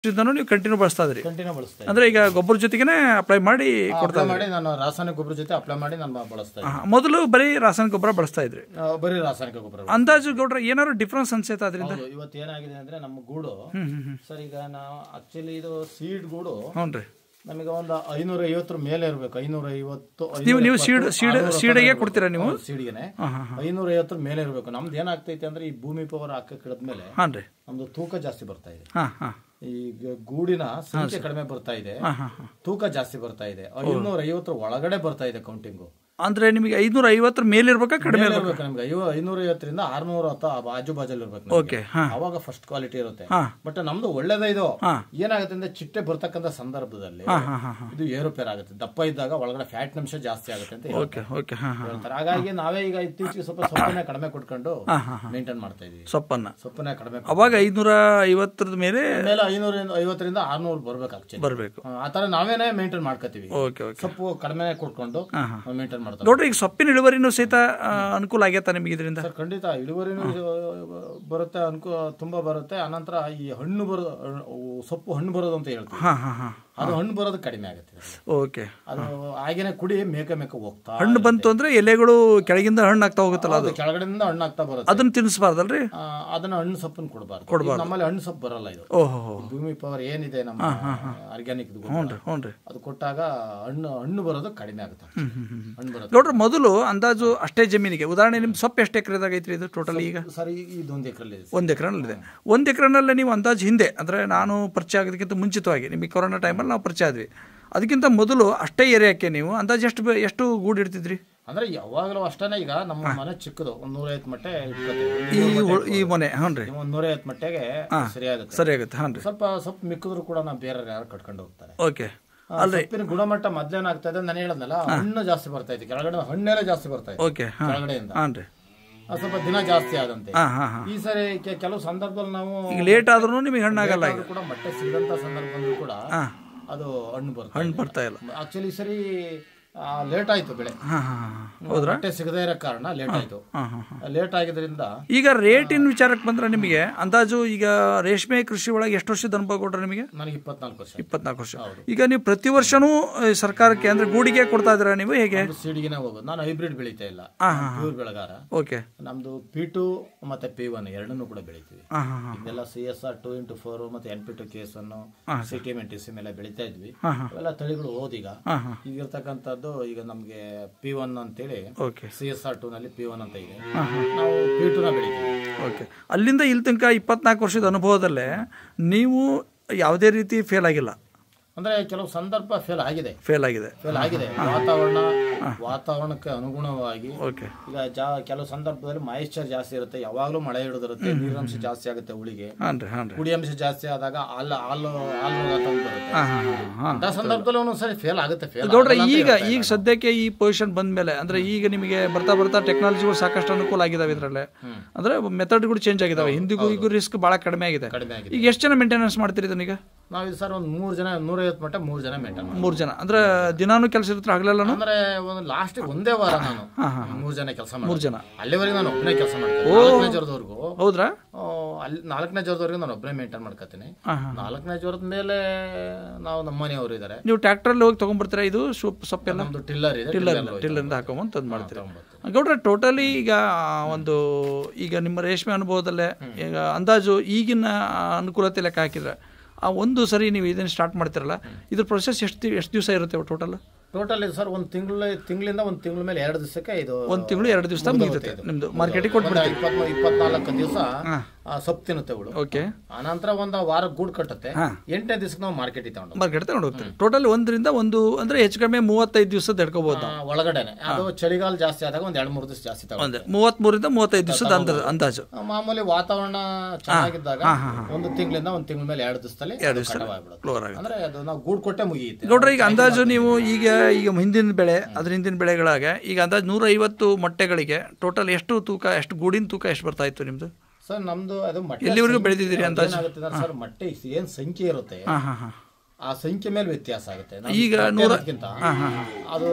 ನೀವು ಕಂಟಿನ್ಯೂ ಬಳಸ್ತಾ ಇದ್ರಿ? ಕಂಟಿನ್ಯೂ ಬಳಸ್ತಾ ಅಂದ್ರೆ ಈಗ ಗೊಬ್ಬರ ಜೊತೆಗೇನೆ ಅಪ್ಲೈ ಮಾಡಿ ಕೊಡ್ತಾ ಮಾಡಿ ನಾನು ರಾಸಾಯನಿಕ ಗೊಬ್ಬರ ಜೊತೆ ಅಪ್ಲೈ ಮಾಡಿ ನಾನು ಬಳಸ್ತಾ ಇದ್ದೆ. ಮೊದಲು ಬರೀ ರಾಸಾಯನಿಕ ಗೊಬ್ಬರ ಬಳಸ್ತಾ ಇದ್ರಿ? ಬರೀ ರಾಸಾಯನಿಕ ಗೊಬ್ಬರ. ಅಂದಾಜು ಗೌಡ್ರ ಏನಾದ್ರು ಡಿಫ್ರೆನ್ಸ್ ಅನ್ಸೈತಾ ಅದರಿಂದ? ಇವತ್ತು ಏನಾಗಿದೆ ಅಂದ್ರೆ ನಮ್ಮ ಗೂಡು ಸರ್, ಈಗ ನಾವು ಆಕ್ಚುಲಿ ಇದು ಸೀಡ್ ಗೂಡು ಹ್ಞೂ ನಮಗೆ ಒಂದು 550 ಮೇಲೆ ಇರಬೇಕು. 550 ನೀವು ಸೀಡಿಗೆ ಕೊಡ್ತೀರಾ? ನೀವು ಸೀಡಿಗೆ 550 ಮೇಲೆ ಇರಬೇಕು. ನಮ್ದು ಏನಾಗ್ತೈತೆ ಅಂದ್ರೆ ಈ ಭೂಮಿ ಪವರ್ ಹಾಕಿದ್ಮೇಲೆ ನಮ್ದು ತೂಕ ಜಾಸ್ತಿ ಬರ್ತಾ ಇದೆ. ಈ ಗೂಡಿನ ಸಂಖ್ಯೆ ಕಡಿಮೆ ಬರ್ತಾ ಇದೆ, ತೂಕ ಜಾಸ್ತಿ ಬರ್ತಾ ಇದೆ. 550 ಒಳಗಡೆ ಬರ್ತಾ ಇದೆ ಕೌಂಟಿಂಗು. ಅಂದ್ರೆ ನಿಮಗೆ 550 ಮೇಲೆ ಇರ್ಬೇಕಾ ಕಡಿಮೆ ಇರ್ಬೇಕು? ನಮ್ಗೆ 550ರಿಂದ 600 ಆಜು ಬಾಜಲ್ಲಿ ಇರ್ಬೇಕು. ಅವಾಗ ಫಸ್ಟ್ ಕ್ವಾಲಿಟಿ ಇರುತ್ತೆ. ಬಟ್ ನಮ್ದು ಒಳ್ಳೇದೇ. ಇದು ಏನಾಗುತ್ತೆ ಅಂದ್ರೆ ಚಿಟ್ಟೆ ಬರ್ತಕ್ಕಂಥ ಸಂದರ್ಭದಲ್ಲಿ ಇದು ಏರುಪೇರ್ ಆಗುತ್ತೆ. ದಪ್ಪ ಇದ್ದಾಗ ಒಳಗಡೆ ಫ್ಯಾಟ್ ಅಂಶ ಜಾಸ್ತಿ ಆಗುತ್ತೆ ಅಂತ ಹೇಳ್ತಾರೆ. ಹಾಗಾಗಿ ನಾವೇ ಈಗ ಇತ್ತೀಚೆಗೆ ಸ್ವಲ್ಪ ಸೊಪ್ಪನ್ನ ಕಡಿಮೆ ಕೊಟ್ಕೊಂಡು ಮೇಂಟೈನ್ ಮಾಡ್ತಾ ಇದೀವಿ. ಸೊಪ್ಪನ್ನ ಕಡಿಮೆ ಅವಾಗ 550 ಮೇಲೆ 550ರಿಂದ 600 ಬರ್ಬೇಕು. ಆತರ ನಾವೇನೆ ಮೇಂಟೈನ್ ಮಾಡ್ಕೋತೀವಿ. ಸೊಪ್ಪು ಕಡಿಮೆ ಕೊಟ್ಕೊಂಡು ಮೇಂಟೈನ್. ನೋಡ್ರಿ, ಈಗ ಸೊಪ್ಪಿನ ಇಳುವರಿನೂ ಸಹಿತ ಅನುಕೂಲ ಆಗೈತಾ ನಿಮಗೆ ಇದರಿಂದ? ಸರ್ ಖಂಡಿತ ಇಳುವರಿನೂ ಬರುತ್ತೆ, ತುಂಬಾ ಬರುತ್ತೆ. ಅನಂತರ ಈ ಹಣ್ಣು ಬರೋದು, ಸೊಪ್ಪು ಹಣ್ಣು ಬರೋದು ಅಂತ ಹೇಳ್ತೀವಿ, ಅದು ಹಣ್ಣು ಬರೋದು ಕಡಿಮೆ ಆಗುತ್ತೆ. ಓಕೆ, ಅದು ಹಾಗೇನೆ ಕುಡಿ ಮೇಕ ಹೋಗ್ತಾ ಹಣ್ಣು ಬಂತು ಅಂದ್ರೆ ಎಲೆಗಳು ಕೆಳಗಿಂದ ಹಣ್ಣು ಆಗ್ತಾ ಹೋಗುತ್ತಲ್ಲ, ಅದು ಕೆಳಗಡೆಯಿಂದ ಹಣ್ಣು ಆಗ್ತಾ ಬರುತ್ತೆ. ಅದನ್ನ ತಿನ್ನಿಸಬಾರ್ದಲ್ರಿ? ಅದನ್ನ ಹಣ್ಣು ಸೊಪ್ಪನ್ನು ಕೊಡಬಾರ್ದು. ನಮ್ಮಲ್ಲಿ ಹಣ್ಣು ಸೊಪ್ಪು ಬರಲ್ಲ. ಇದು ಭೂಮಿ ಪವರ್ ಏನಿದೆ ನಮ್ಮ ಆರ್ಗ್ಯಾನಿಕ್ ಅದು ಕೊಟ್ಟಾಗ ಹಣ್ಣು ಬರೋದು ಕಡಿಮೆ ಆಗುತ್ತೆ. ನೋಡ್ರಿ, ಮೊದಲು ಅಂದಾಜು ಅಷ್ಟೇ ಜಮೀನಿಗೆ, ಉದಾಹರಣೆ ನಿಮ್ ಸೊಪ್ಪು ಎಷ್ಟು ಎಕರೆದಾಗ ಐತ್ರಿ ಇದು ಟೋಟಲ್? ಈಗ ಸರಿ, ಇದು 1 ಎಕರೆ. 1 ಎಕರೆನಲ್ಲಿದೆ. 1 ಎಕರೆನಲ್ಲಿ ನೀವು ಅಂದಾಜು ಹಿಂದೆ, ಅಂದ್ರೆ ನಾನು ಪರಿಚಯ ಆಗೋದಕ್ಕಿಂತ ಮುಂಚಿತವಾಗಿ ನಿಮಗೆ ಕೊರೋನಾ ಟೈಮಲ್ಲಿ ನಾವು ಪರಿಚಯ ಆದ್ವಿ, ಅದಕ್ಕಿಂತ ಮೊದಲು ಅಷ್ಟೇ ಏರಿಯಾಕ್ಕೆ ನೀವು ಅಂದಾಜು ಎಷ್ಟು ಗೂಡು ಇಡ್ತಿದ್ರಿ? ಅಂದ್ರೆ ಯಾವಾಗಲೂ ಅಷ್ಟೇ. ಈಗ ನಮ್ಮ ಮನೆ ಚಿಕ್ಕದು, 150 ಮಟ್ಟೆ ಈ ಮನೆ. ಹ್ಞೂ, 150 ಮಟ್ಟೆಗೆ ಸರಿಯಾಗುತ್ತೆ. ಸ್ವಲ್ಪ ಮಿಕ್ಕಿದ್ರು ಕೂಡ ನಾವು ಬೇರೆ ಯಾರು ಕಟ್ಕೊಂಡು ಹೋಗ್ತಾರೆ. ಓಕೆ, ಸೊಪ್ಪಿನ ಗುಣಮಟ್ಟ ಮೊದ್ಲೇನಾಗ್ತಾ ಇದೆ, ನಾನು ಹೇಳದ್ನಲ್ಲ, ಹಣ್ಣು ಜಾಸ್ತಿ ಬರ್ತಾ ಇದೆ ಕೆಳಗಡೆ, ಹಣ್ಣೆಲ್ಲ ಜಾಸ್ತಿ ಬರ್ತಾ ಇದೆ ಕೆಳಗಡೆಯಿಂದ. ಸ್ವಲ್ಪ ದಿನ ಜಾಸ್ತಿ ಆದಂತೆ ಈ ಸರಿ ಕೆಲವು ಸಂದರ್ಭದಲ್ಲಿ ನಾವು ಲೇಟ್ ಆದ್ರೂ ನಿಮಗೆ ಹಣ್ಣಾಗಲ್ಲ ಕೂಡ, ಮಟ್ಟೆ ಸಿಗಂತ ಸಂದರ್ಭದಲ್ಲಿ ಕೂಡ ಅದು ಹಣ್ಣು ಬರ್ತಾ ಇಲ್ಲ. ಆಕ್ಚುಲಿ ಸರಿ ಲೇಟ್ ಆಯ್ತು ಬೆಳೆ. ಮಟ್ಟೆ ಸಿಗದೇ ಇರೋ ಕಾರಣ ಲೇಟ್ ಆಯ್ತು. ಲೇಟ್ ಆಗಿದ್ರಿಂದ ಈಗ ರೇಟಿನ ವಿಚಾರಕ್ಕೆ ಬಂದ್ರೆ ನಿಮಗೆ ಅಂದಾಜು ಈಗ ರೇಷ್ಮೆ ಕೃಷಿ ಒಳಗೆ ಎಷ್ಟು ವರ್ಷದ ಅನುಭವ ಕೊಟ್ರೆ ನಿಮಗೆ? ನನಗೆ 24 ವರ್ಷ. ಈಗ ನೀವು ಪ್ರತಿ ವರ್ಷನೂ ಸರ್ಕಾರಕ್ಕೆ ಅಂದ್ರೆ ಗೂಡಿಗೆ ಕೊಡ್ತಾ ಇದ್ದೀರಾ ನೀವು? ಹೇಗೆ? ಸೀಡಿಗೆ ಹೋಗೋದು. ನಾನು ಹೈಬ್ರಿಡ್ ಬೆಳೀತಾ ಇಲ್ಲ, ಪ್ಯೂರ್ ಬೆಳೆಗಾರ. ಓಕೆ, ನಮ್ದು P2 ಮತ್ತೆ P1 ಎರಡನ್ನೂ ಕೂಡ ಬೆಳಿತೀವಿ. ಇದೆಲ್ಲ CSR 2x4 ಮತ್ತೆ NP2 KS1 CTM ಮೇಲೆ ಬೆಳಿತಾ ಇದ್ವಿ. ಅವೆಲ್ಲ ತಳಿಗಳು ಹೋದೀಗ ಈಗಿರ್ತಕ್ಕಂಥದ್ದು. ಈಗ ನಮ್ಗೆ P1 ಅಂತೇಳಿ CSR 2 ನಲ್ಲಿ P1 ಅಂತ ಇದೆ. ನಾವು P2 ನ ಬೆಳಿತೀವಿ. ಓಕೆ, ಅಲ್ಲಿಂದ ಇಲ್ಲಿ ತನಕ 24 ವರ್ಷದ ಅನುಭವದಲ್ಲೇ ನೀವು ಯಾವುದೇ ರೀತಿ ಫೇಲ್ ಆಗಿಲ್ಲ? ಅಂದ್ರೆ ಕೆಲವು ಸಂದರ್ಭ ಫೇಲ್ ಆಗಿದೆ. ವಾತಾವರಣಕ್ಕೆ ಅನುಗುಣವಾಗಿ ಈಗ ಕೆಲವು ಸಂದರ್ಭದಲ್ಲಿ ಮಾಯಿಶ್ಚರ್ ಜಾಸ್ತಿ ಇರುತ್ತೆ, ಯಾವಾಗ್ಲೂ ಮಳೆ ಹಿಡಿದಿರುತ್ತೆ, ನೀರಿನಂಶ ಜಾಸ್ತಿ ಆಗುತ್ತೆ, ಹುಳಿಗೆ ಕುಡಿಯಂಶ ಜಾಸ್ತಿ ಆದಾಗ ಹಾಲು ಬರುತ್ತೆ. ಅಂತ ಸಂದರ್ಭದಲ್ಲಿ ಒಂದೊಂದ್ಸರಿ ಫೇಲ್ ಆಗುತ್ತೆ. ಈಗ ಸದ್ಯಕ್ಕೆ ಈ ಪೊಸಿಷನ್ ಬಂದ್ಮೇಲೆ ಅಂದ್ರೆ ಈಗ ನಿಮಗೆ ಬರ್ತಾ ಟೆಕ್ನಾಲಜಿಗಳು ಸಾಕಷ್ಟು ಅನುಕೂಲ ಆಗಿದಾವೆ. ಇದ್ರಲ್ಲೇ ಅಂದ್ರೆ ಮೆಥಡ್ಗಳು ಚೇಂಜ್ ಆಗಿದಾವೆ. ಹಿಂದಿಗೂ ಈಗ ರಿಸ್ಕ್ ಬಹಳ ಕಡಿಮೆ ಆಗಿದೆ. ಈಗ ಎಷ್ಟು ಜನ ಮೇಂಟೆನೆನ್ಸ್ ಮಾಡ್ತೀರಿ ಇದನ್ನೀಗ? ನಾವ್ ಸರ್ ಒಂದು 3 ಜನ, 150 ಮಟ್ಟ 3 ಜನ ಮೇಂಟೈನ್. 3 ಜನ ಅಂದ್ರೆ ದಿನಾನು ಕೆಲಸ ಇರುತ್ತೆ? ಹಗಲೆಲ್ಲ ಅಂದ್ರೆ ಲಾಸ್ಟ್ ಒಂದೇ ವಾರ ನಾನು 3 ಜನ ಕೆಲಸ ಮಾಡಿ. 3 ಜನ ಅಲ್ಲಿವರೆಗೆ ನಾನು ಒಬ್ಬನೇ ಕೆಲಸ ಮಾಡ್ತೀನಿ. 4ನೇ ಜ್ವರದವರೆಗೂ. ಹೌದ್ರಾ? ಅಲ್ಲಿ 4ನೇ ಜ್ವರದವರೆಗೂ ನಾನು ಒಬ್ಬನೇ ಮೇಂಟೈನ್ ಮಾಡ್ಕೊತೀನಿ. 4ನೇ ಜ್ವರದ ಮೇಲೆ ನಾವು ನಮ್ಮ ಮನೆಯವರು ಇದ್ದಾರೆ. ನೀವು ಟ್ರ್ಯಾಕ್ಟರ್ ಅಲ್ಲಿ ಹೋಗಿ ತಗೊಂಡ್ಬರ್ತೀರಾ? ಇದು ಸೊಪ್ಪೆಲ್ಲ ನಮ್ದು ಟಿಲ್ಲರ್ ಇದೆ, ಟಿಲ್ಲರ್ ಹಾಕೊಂಬಂದು ತಂದು ಮಾಡ್ತೀರಾ? ಗೌಡ್ರೆ, ಟೋಟಲಿ ಈಗ ನಿಮ್ಮ ರೇಷ್ಮೆ ಅನುಭವದಲ್ಲೇ ಈಗ ಅಂದಾಜು ಈಗಿನ ಅನುಕೂಲತೆ ಲೆಕ್ಕ ಹಾಕಿದ್ರೆ ಒಂದು ಸರಿ ನೀವು ಇದನ್ನು ಸ್ಟಾರ್ಟ್ ಮಾಡ್ತಿರಲ್ಲ, ಇದ್ರ ಪ್ರೊಸೆಸ್ ಎಷ್ಟು ದಿವಸ ಇರುತ್ತೆ ಟೋಟಲ್? ಇದು ಸರ್ ಒಂದು ತಿಂಗಳಿಂದ ಒಂದು ತಿಂಗಳ ಮೇಲೆ 2 ದಿವಸಕ್ಕೆ ಇದು 1 ತಿಂಗಳು 2 ದಿವಸ ಮುಗಿಯುತ್ತೆ ನಿಮ್ದು ಮಾರ್ಕೆಟಿಗೆ ಕೊಟ್ಬಿಡ್ತೀವಿ. 24 ದಿವಸ ಸೊಪ್ಪು ತಿನ್ನುತ್ತೆ ಅವಳು. ಓಕೆ, ಆನಂತರ ಒಂದು ವಾರ ಗೂಡು ಕಟ್ಟುತ್ತೆ. 8ನೇ ದಿವಸಕ್ಕೆ ನಾವು ಮಾರ್ಕೆಟ್ ತಗೊಂಡು ಹೋಗ್ತೀವಿ. ಟೋಟಲ್ 1 ಅಂದ್ರೆ ಹೆಚ್ಚು ಕಡಿಮೆ 35 ದಿವಸದ ಹಿಡ್ಕೋಬಹುದು ಒಳಗಡೆನೆ. ಅದು ಚಳಿಗಾಲ ಜಾಸ್ತಿ ಆದಾಗ ಒಂದ್ 2-3 ದಿವಸ ಜಾಸ್ತಿ ತಗೊಂಡು 33ರಿಂದ 35 ದಿವಸದ ಅಂದಾಜು. ಮಾಮೂಲಿ ವಾತಾವರಣ ಚೆನ್ನಾಗಿದ್ದಾಗ 1 ತಿಂಗಳಿಂದ 1 ತಿಂಗಳ ಮೇಲೆ 2 ದಿವಸದಲ್ಲಿ ಅಂದ್ರೆ ಅದು ನಾವು ಗೂಡು ಕೊಟ್ಟೆ ಮುಗಿಯುತ್ತೆ. ನೋಡ್ರಿ, ಈಗ ಅಂದಾಜು ನೀವು ಈಗ ಹಿಂದಿನ ಬೆಳೆ, ಅದ್ರ ಹಿಂದಿನ ಬೆಳೆಗಳಾಗ ಈಗ ಅಂದಾಜು 150 ಮೊಟ್ಟೆಗಳಿಗೆ ಟೋಟಲ್ ಎಷ್ಟು ತೂಕ, ಎಷ್ಟು ಗೂಡಿನ ತೂಕ ಎಷ್ಟು ಬರ್ತಾ ಇತ್ತು ನಿಮ್ದು? ಸರ್ ನಮ್ದು ಅದು ಎಲ್ಲಿವರೆಗೂ ಬೆಳೆದಿದ್ದೀರಿ ಅಂದಾಜು? ಸರ್ ಮೊಟ್ಟೆ ಏನ್ ಸಂಖ್ಯೆ ಇರುತ್ತೆ ಆ ಸಂಖ್ಯೆ ಮೇಲೆ ವ್ಯತ್ಯಾಸ ಆಗುತ್ತೆ. ಈಗ ಅದು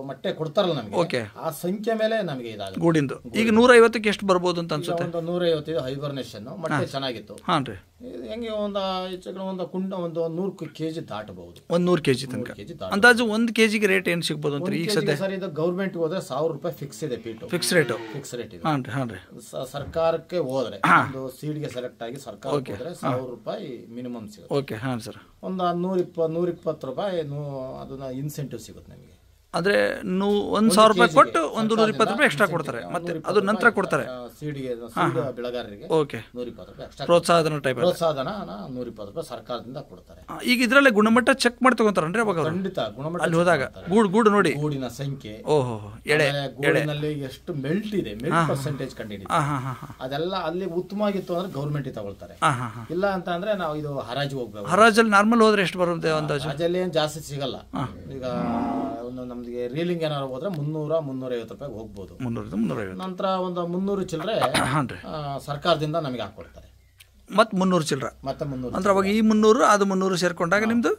ಮೊಟ್ಟೆ ಕೊಡ್ತಾರಲ್ಲ ನಮಗೆ, ಆ ಸಂಖ್ಯೆ ಮೇಲೆ ನಮಗೆ ಇದಾಗುತ್ತೆ ಗೂಡಿಂದು. ಈಗ 150ಕ್ಕೆ ಎಷ್ಟು ಬರ್ಬೋದು ಅಂತ ಅನ್ಸುತ್ತೆ? ಒಂದು 150 ಹೈಬರ್ನೇಷನ್ ಮೊಟ್ಟೆ ಚೆನ್ನಾಗಿತ್ತು. ಹೆಂಗೆ ಒಂದು ಒಂದು 100 kg ದಾಟಬಹುದು. ಒಂದು 100 kg ತನಕ ಅಂದಾಜು 1 kg ರೇಟ್ ಏನು ಸಿಗ್ಬೋದು ಅಂತ ಈಗ ಸದ್ಯ? ಸರ್ ಇದು ಗೌರ್ಮೆಂಟ್ ಹೋದ್ರೆ 1000 ರೂಪಾಯಿ ಫಿಕ್ಸ್ ಇದೆ. ಫಿಕ್ಸ್ ರೇಟ್ ಇದೆ. ಸರ್ಕಾರಕ್ಕೆ ಹೋದ್ರೆ ಒಂದು ಸೀಡ್ಗೆ ಸೆಲೆಕ್ಟ್ ಆಗಿ ಸರ್ಕಾರಕ್ಕೆ ಹೋದ್ರೆ 1000 ರೂಪಾಯಿ ಮಿನಿಮಮ್ ಸಿಗುತ್ತೆ. ಓಕೆ, ಹಾಂ ಸರ್. ಒಂದು 120 ರೂಪಾಯಿ ಅದನ್ನ ಇನ್ಸೆಂಟಿವ್ ಸಿಗುತ್ತೆ ನಮಗೆ. ಅಂದ್ರೆ 1,000 ರೂಪಾಯಿ ಕೊಟ್ಟು 120 ರೂಪಾಯಿ ಎಕ್ಸ್ಟ್ರಾ ಕೊಡ್ತಾರೆ, ಮತ್ತೆ ಅದು ನಂತರ ಕೊಡ್ತಾರೆ ಸೀಡ್ಗೆ ಬೆಳೆಗಾರರಿಗೆ. ಓಕೆ, 120 ರೂಪಾಯಿ ಎಕ್ಸ್ಟ್ರಾ ಪ್ರೋತ್ಸಾಹನ ಟೈಪ್. ಪ್ರೋತ್ಸಾಹನ 120 ರೂಪಾಯಿ ಸರ್ಕಾರದಿಂದ ಕೊಡ್ತಾರೆ. ಈಗ ಇದ್ರಲ್ಲೇ ಗುಣಮಟ್ಟ ಚೆಕ್ ಮಾಡಿ ತಗೊಂತಾರನ್ರಿ ಅವಾಗ? ಖಂಡಿತ ಗುಣಮಟ್ಟ ಅಲ್ಲಿ ಹೋದಾಗ ಗೂಡು ನೋಡಿ, ಗೂಡಿನ ಸಂಖ್ಯೆ, ಗೂಡಿನಲ್ಲಿ ಎಷ್ಟು ಮೆಲ್ಟ್ ಇದೆ, ಮೆಲ್ಟ್ ಪರ್ಸೆಂಟೇಜ್ ಕಂಡಿದೆ, ಅದೆಲ್ಲ ಅಲ್ಲಿ ಉತ್ತಮವಾಗಿತ್ತು ಅಂದ್ರೆ ಗೌರ್ಮೆಂಟ್ ತಗೊಳ್ತಾರೆ. ಇಲ್ಲ ಅಂತ ಅಂದ್ರೆ ನಾವು ಇದು ಹರಾಜು ಹೋಗ್ಬೇಕು. ಹರಾಜಲ್ಲಿ ನಾರ್ಮಲ್ ಹೋದ್ರೆ ಎಷ್ಟು ಬರುತ್ತೆ ಅಂದಾಜು? ಹರಾಜಲ್ಲಿ ಏನ್ ಜಾಸ್ತಿ ಸಿಗಲ್ಲ. ಈಗ ನಮ್ಗೆ ರೀಲಿಂಗ್ ಏನಾದ್ರು ಹೋದ್ರೆ 300-350 ರೂಪಾಯಿ ಹೋಗ್ಬೋದು. 300-350 ನಂತರ ಒಂದು 300 ಚಿಲ್ಲರೆ ಸರ್ಕಾರದಿಂದ ನಮಗೆ ಹಾಕೊಡ್ತಾರೆ. ಮತ್ತೆ 300 ಚಿಲ್ಲರೆ, ಮತ್ತೆ 300 ಅಂದ್ರೆ ಅವಾಗ ಈ 300 ಅದು 300 ಸೇರ್ಕೊಂಡಾಗ ನಿಮ್ದು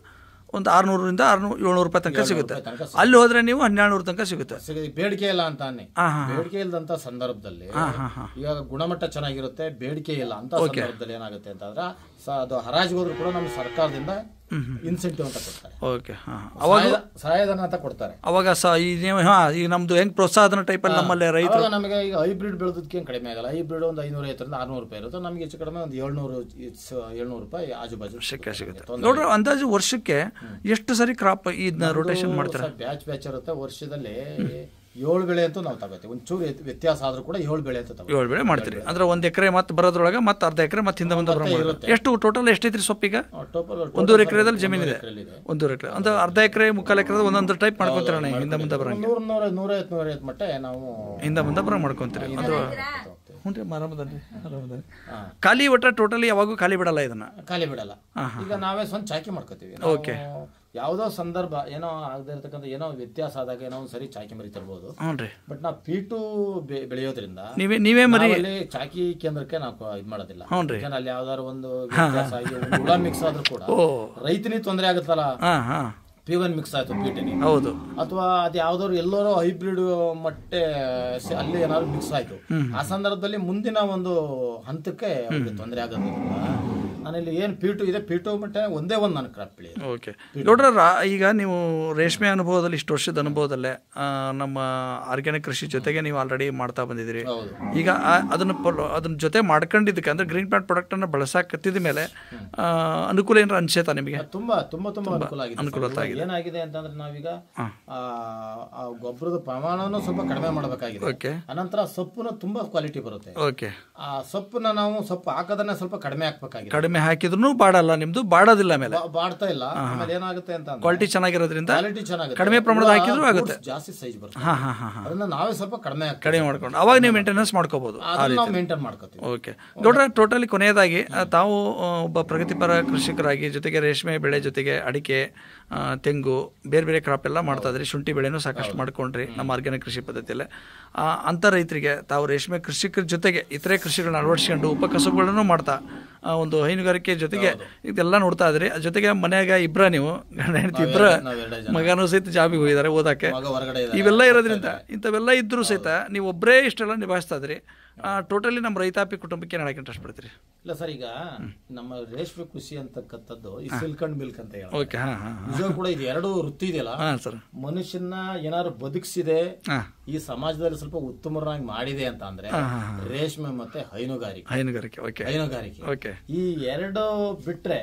ಒಂದು 600ರಿಂದ 700 ರೂಪಾಯಿ ತನಕ ಸಿಗುತ್ತೆ. ಅಲ್ಲಿ ಹೋದ್ರೆ ನೀವು 1200 ತನಕ ಸಿಗುತ್ತೆ. ಬೇಡಿಕೆ ಇಲ್ಲ ಅಂತ ಬೇಡಿಕೆ ಇಲ್ಲದಂತ ಸಂದರ್ಭದಲ್ಲಿ ಈಗ ಗುಣಮಟ್ಟ ಚೆನ್ನಾಗಿರುತ್ತೆ, ಬೇಡಿಕೆ ಇಲ್ಲ ಅಂತ ಸಂದರ್ಭದಲ್ಲಿ ಏನಾಗುತ್ತೆ ಅಂತಂದ್ರೆ ಅದು ಹರಾಜಿಗೆ ಹೋದ್ರು ಕೂಡ ನಮ್ಗೆ ಸರ್ಕಾರದಿಂದ ಇನ್ಸೆಂಟಿವ್ ಅಂತ ಕೊಡ್ತಾರೆ. ಓಕೆ, ಅವಾಗ ಸಹಾಯಧನ ಅಂತ ಕೊಡ್ತಾರೆ. ಅವಾಗ ಈಗ ನಮ್ದು ಹೆಂಗ್ ಪ್ರೋತ್ಸಾಹನ ಟೈಪ್ ಅಲ್ಲಿ ನಮ್ಮಲ್ಲಿ ರೈತರು ನಮಗೆ ಈಗ ಹೈಬ್ರಿಡ್ ಬೆಳೆದಕ್ಕೆ ಕಡಿಮೆ ಆಗಲ್ಲ. ಹೈಬ್ರಿಡ್ ಒಂದು 550-600 ರೂಪಾಯಿ ಇರುತ್ತೆ. ನಮಗೆ ಹೆಚ್ಚು ಕಡಿಮೆ ಒಂದು 700 ರೂಪಾಯಿ ಆಜುಬಾಜು ಸಿಗುತ್ತೆ. ನೋಡ್ರಿ, ಅಂದಾಜು ವರ್ಷಕ್ಕೆ ಎಷ್ಟು ಸರಿ ಕ್ರಾಪ್ ಇದನ್ನ ರೊಟೇಷನ್ ಮಾಡ್ತಾರೆ? ಬ್ಯಾಚ್ ಇರುತ್ತೆ. ವರ್ಷದಲ್ಲಿ 7 ಬೆಳೆ ಅಂತ ನಾವು ತಗೋತೀವಿ. ಒಂಚೂರು ವ್ಯತ್ಯಾಸ ಆದ್ರೂ ಕೂಡ 7 ಬೆಳೆ ಅಂತ ತಗೋ. 7 ಬೆಳೆ ಮಾಡ್ತೀರಿ ಅಂದ್ರೆ 1 ಎಕರೆ ಮತ್ತೆ ಬರೋದ್ರೊಳಗೆ ಮತ್ತೆ ಅರ್ಧ ಎಕರೆ ಮತ್ತೆ ಹಿಂದೆ ಮುಂದೆ ಬರುತ್ತೆ. ಎಷ್ಟು ಟೋಟಲ್ ಎಷ್ಟೈತ್ರಿ ಸೊಪ್ಪೀಗ? 1 ಎಕರೆದಲ್ಲಿ ಜಮೀನಿದೆ. 1 ಎಕರೆ ಅಂದ್ರೆ ಅರ್ಧ ಎಕರೆ 3/4 ಎಕರೆ ಒಂದೊಂದು ಟೈಪ್ ಮಾಡ್ಕೊಂತೀರ ಹಿಂದೆ ಮುಂದೆ ಬರಂಗೆ? 150 ಮಟ್ಟ ನಾವು ಹಿಂದೆ ಮುಂದೆ ಬರಂಗ್ ಮಾಡ್ಕೊಂತೀರಿ. ಅದು ಹ್ಞೂ ಆರಾಮದಲ್ರಿ, ಆರಾಮದ. ಖಾಲಿ ಒಟ್ಟ ಟೋಟಲಿ ಯಾವಾಗೂ ಖಾಲಿ ಬಿಡಲ್ಲ, ಇದನ್ನ ಖಾಲಿ ಬಿಡಲ್ಲ. ಈಗ ನಾವೇ ಸ್ವಂತ ಚಾಕಿ ಮಾಡ್ಕೋತೀವಿ. ಓಕೆ, ಯಾವುದೋ ಸಂದರ್ಭ ಏನೋ ಆಗದೆ ಇರತಕ್ಕಂಥ ಏನೋ ವ್ಯತ್ಯಾಸ ಆದಾಗ ಏನೋ ಒಂದು ಸರಿ ಚಾಕಿ ಮರಿ ತರ್ಬೋದು. ಬಟ್ ನಾವು P2 ಬೆಳೆಯೋದ್ರಿಂದ ನೀವೇ ಮರಿ ಚಾಕಿ ಕೇಂದ್ರಕ್ಕೆ ನಾವು ಇದು ಮಾಡೋದಿಲ್ಲ. ಅಲ್ಲಿ ಯಾವ್ದಾದ್ರು ಒಂದು ವ್ಯತ್ಯಾಸ ಆಗಿ ಹುಳ ಮಿಕ್ಸ್ ಆದ್ರೂ ಕೂಡ ರೈತನಿಗೆ ತೊಂದರೆ ಆಗುತ್ತಲ್ಲ. P1 ಮಿಕ್ಸ್ ಆಯ್ತು P10, ಹೌದು, ಅಥವಾ ಅದು ಯಾವ್ದಾದ್ರು ಎಲ್ಲರೂ ಹೈಬ್ರಿಡ್ ಮೊಟ್ಟೆ ಅಲ್ಲಿ ಏನಾದ್ರು ಮಿಕ್ಸ್ ಆಯ್ತು, ಆ ಸಂದರ್ಭದಲ್ಲಿ ಮುಂದಿನ ಒಂದು ಹಂತಕ್ಕೆ ತೊಂದರೆ ಆಗೋದ್ರಿಂದ ನಾನಿಲ್ಲಿ ಏನು P2 ಇದೆ, P2 ಮೊಟ್ಟೆ ಒಂದೇ ಒಂದು ನನ್ನ ಕ್ರಾಪ್ ಬೆಳೆ. ಓಕೆ, ನೋಡ್ರ, ಈಗ ನೀವು ರೇಷ್ಮೆ ಅನುಭವದಲ್ಲಿ ಇಷ್ಟು ವರ್ಷದ ಅನುಭವದಲ್ಲೇ ನಮ್ಮ ಆರ್ಗ್ಯಾನಿಕ್ ಕೃಷಿ ಜೊತೆಗೆ ನೀವು ಆಲ್ರೆಡಿ ಮಾಡ್ತಾ ಬಂದಿದ್ದೀರಿ. ಈಗ ಅದನ್ನ ಜೊತೆ ಮಾಡ್ಕೊಂಡಿದ್ದಕ್ಕೆ ಅಂದ್ರೆ ಗ್ರೀನ್ ಪ್ಲಾಂಟ್ ಪ್ರಾಡಕ್ಟ್ ಅನ್ನು ಬಳಸಾಕತ್ತಿದ ಮೇಲೆ ಅನುಕೂಲ ಏನಾರ ಅನ್ಸೇತಾ ನಿಮಗೆ? ತುಂಬಾ ತುಂಬಾ ತುಂಬಾ ಅನುಕೂಲ ಆಗಿದೆ. ಏನಾಗಿದೆ ಅಂತಂದ್ರೆ ನಾವೀಗ ಗೊಬ್ಬರದ ಪ್ರಮಾಣವನ್ನು ಸ್ವಲ್ಪ ಕಡಿಮೆ ಮಾಡಬೇಕಾಗಿದೆ. ಅನಂತರ ಸೊಪ್ಪುನ ತುಂಬಾ ಕ್ವಾಲಿಟಿ ಬರುತ್ತೆ. ಓಕೆ, ಆ ಸೊಪ್ಪನ್ನ ನಾವು ಸೊಪ್ಪು ಹಾಕೋದನ್ನ ಸ್ವಲ್ಪ ಕಡಿಮೆ ಹಾಕ್ಬೇಕಾಗಿದೆ. ಕಡಿಮೆ ಹಾಕಿದ್ರು ಬಾಡಲ್ಲ, ನಿಮ್ದು ಬಾಡೋದಿಲ್ಲ, ಮೇಲೆ ಬಾಡ್ತಾ ಇಲ್ಲ. ಆಮೇಲೆ ಏನಾಗುತ್ತೆ ಅಂತ ಕ್ವಾಲಿಟಿ ಚೆನ್ನಾಗಿರೋದ್ರಿಂದ ಕಡಿಮೆ ಪ್ರಮಾಣದ ಹಾಕಿದ್ರು ಆಗುತ್ತೆ, ಜಾಸ್ತಿ ಸೈಜ್ ಬರುತ್ತೆ. ಅದನ್ನ ನಾವೇ ಸ್ವಲ್ಪ ಕಡಿಮೆ ಮಾಡ್ಕೊಂಡು ಅವಾಗ ನೀವು ಮೇಂಟೆನೆನ್ಸ್ ಮಾಡ್ಕೋಬಹುದು. ಮೇಂಟೈನ್ ಮಾಡ್ಕೋತೀವಿ. ಓಕೆ, ನೋಡ್ರೆ, ಟೋಟಲಿ ಕೊನೆಯದಾಗಿ ತಾವು ಒಬ್ಬ ಪ್ರಗತಿಪರ ಕೃಷಿಕರಾಗಿ ಜೊತೆಗೆ ರೇಷ್ಮೆ ಬೆಳೆ ಜೊತೆಗೆ ಅಡಿಕೆ, ತೆಂಗು, ಬೇರೆ ಬೇರೆ ಕ್ರಾಪ್ ಎಲ್ಲ ಮಾಡ್ತಾ ಇದ್ರಿ. ಶುಂಠಿ ಬೆಳೆನೂ ಸಾಕಷ್ಟು ಮಾಡ್ಕೊಂಡ್ರಿ ನಮ್ಮ ಆರ್ಗ್ಯಾನಿಕ್ ಕೃಷಿ ಪದ್ಧತಿಯಲ್ಲೇ. ಅಂಥ ರೈತರಿಗೆ ತಾವು ರೇಷ್ಮೆ ಕೃಷಿಕರ ಜೊತೆಗೆ ಇತರೆ ಕೃಷಿಗಳನ್ನ ಅಳವಡಿಸ್ಕೊಂಡು ಉಪಕಸಬುಗಳನ್ನು ಮಾಡ್ತಾ ಒಂದು ಹೈನುಗಾರಿಕೆ ಜೊತೆಗೆ ಇದೆಲ್ಲ ನೋಡ್ತಾ ಇದ್ರಿ. ಜೊತೆಗೆ ಮನ್ಯಾಗ ಇಬ್ಬರ ನೀವು ಗಂಡ ಹೆಂಡತಿ ಇಬ್ಬರ ಮಗನೂ ಸಹಿತ ಜಾಬಿಗೆ ಹೋಗಿದ್ದಾರೆ ಓದಕ್ಕೆ. ಇವೆಲ್ಲ ಇರೋದ್ರಿಂದ ಇಂಥವೆಲ್ಲ ಇದ್ರೂ ಸಹಿತ ನೀವು ಒಬ್ಬರೇ ಇಷ್ಟೆಲ್ಲ ನಿಭಾಯಿಸ್ತಾ ಇದ್ರಿ. ಟೋಟಲಿ ನಮ್ಮ ರೈತಾಪಿ ಕುಟುಂಬಕ್ಕೆ ಏನು ಹೇಳಕ್ಕೆ ಇಂಟ್ರೆಸ್ಟ್ ಪಡ್ತೀರಿ? ಇಲ್ಲ ಸರ್, ಈಗ ನಮ್ಮ ರೇಷ್ಮೆ ಕೃಷಿ ಅಂತಕ್ಕಂಥದ್ದು ಈ ಸಿಲ್ಕ್ ಅಂಡ್ ಮಿಲ್ಕ್ ಅಂತ ಹೇಳಿ ನಿಜ ಕೂಡ ಇದು ಎರಡು ವೃತ್ತಿ ಇದೆಯಲ್ಲ ಸರ್, ಮನುಷ್ಯನ ಏನಾದ್ರು ಬದುಕಿಸಿದೆ, ಈ ಸಮಾಜದಲ್ಲಿ ಸ್ವಲ್ಪ ಉತ್ತಮರಾಗಿ ಮಾಡಿದೆ ಅಂತ ಅಂದ್ರೆ ರೇಷ್ಮೆ ಮತ್ತೆ ಹೈನುಗಾರಿಕೆ. ಈ ಎರಡು ಬಿಟ್ರೆ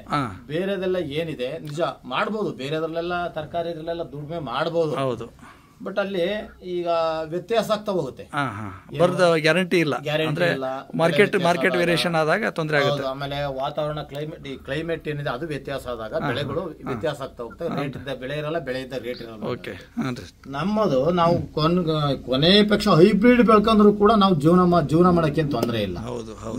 ಬೇರೆದೆಲ್ಲ ಏನಿದೆ ನಿಜ ಮಾಡ್ಬೋದು, ಬೇರೆದ್ರಲ್ಲೆಲ್ಲ ತರಕಾರಿ ಇದ್ರಲ್ಲೆಲ್ಲ ದುಡಿಮೆ ಮಾಡ್ಬೋದು. ಹೌದು, ಬಟ್ ಅಲ್ಲಿ ಈಗ ವ್ಯತ್ಯಾಸ ಆಗ್ತಾ ಹೋಗುತ್ತೆ. ಗ್ಯಾರಂಟಿ ಇಲ್ಲ, ಮಾರ್ಕೆಟ್ ವೇರಿಯೇಷನ್ ಆದಾಗ ತೊಂದರೆ ಆಗುತ್ತೆ. ಆಮೇಲೆ ವಾತಾವರಣ ಕ್ಲೈಮೇಟ್ ಏನಿದೆ ಅದು ವ್ಯತ್ಯಾಸ ಆದಾಗ ಬೆಳೆಗಳು ವ್ಯತ್ಯಾಸ ಆಗ್ತಾ ಹೋಗ್ತವೆ. ರೇಟ್ ಇದ್ದ ಬೆಳೆ ಇರಲ್ಲ, ಬೆಳೆ ಇದ್ದ ರೇಟ್ ಇರಲ್ಲ. ಓಕೆ, ನಮ್ಮದು ನಾವು ಕೊನೆ ಪಕ್ಷ ಹೈಬ್ರಿಡ್ ಬೆಳ್ಕೊಂಡ್ರು ಕೂಡ ನಾವು ಜೀವನ ಮಾಡಕ್ಕೆ ತೊಂದರೆ ಇಲ್ಲ.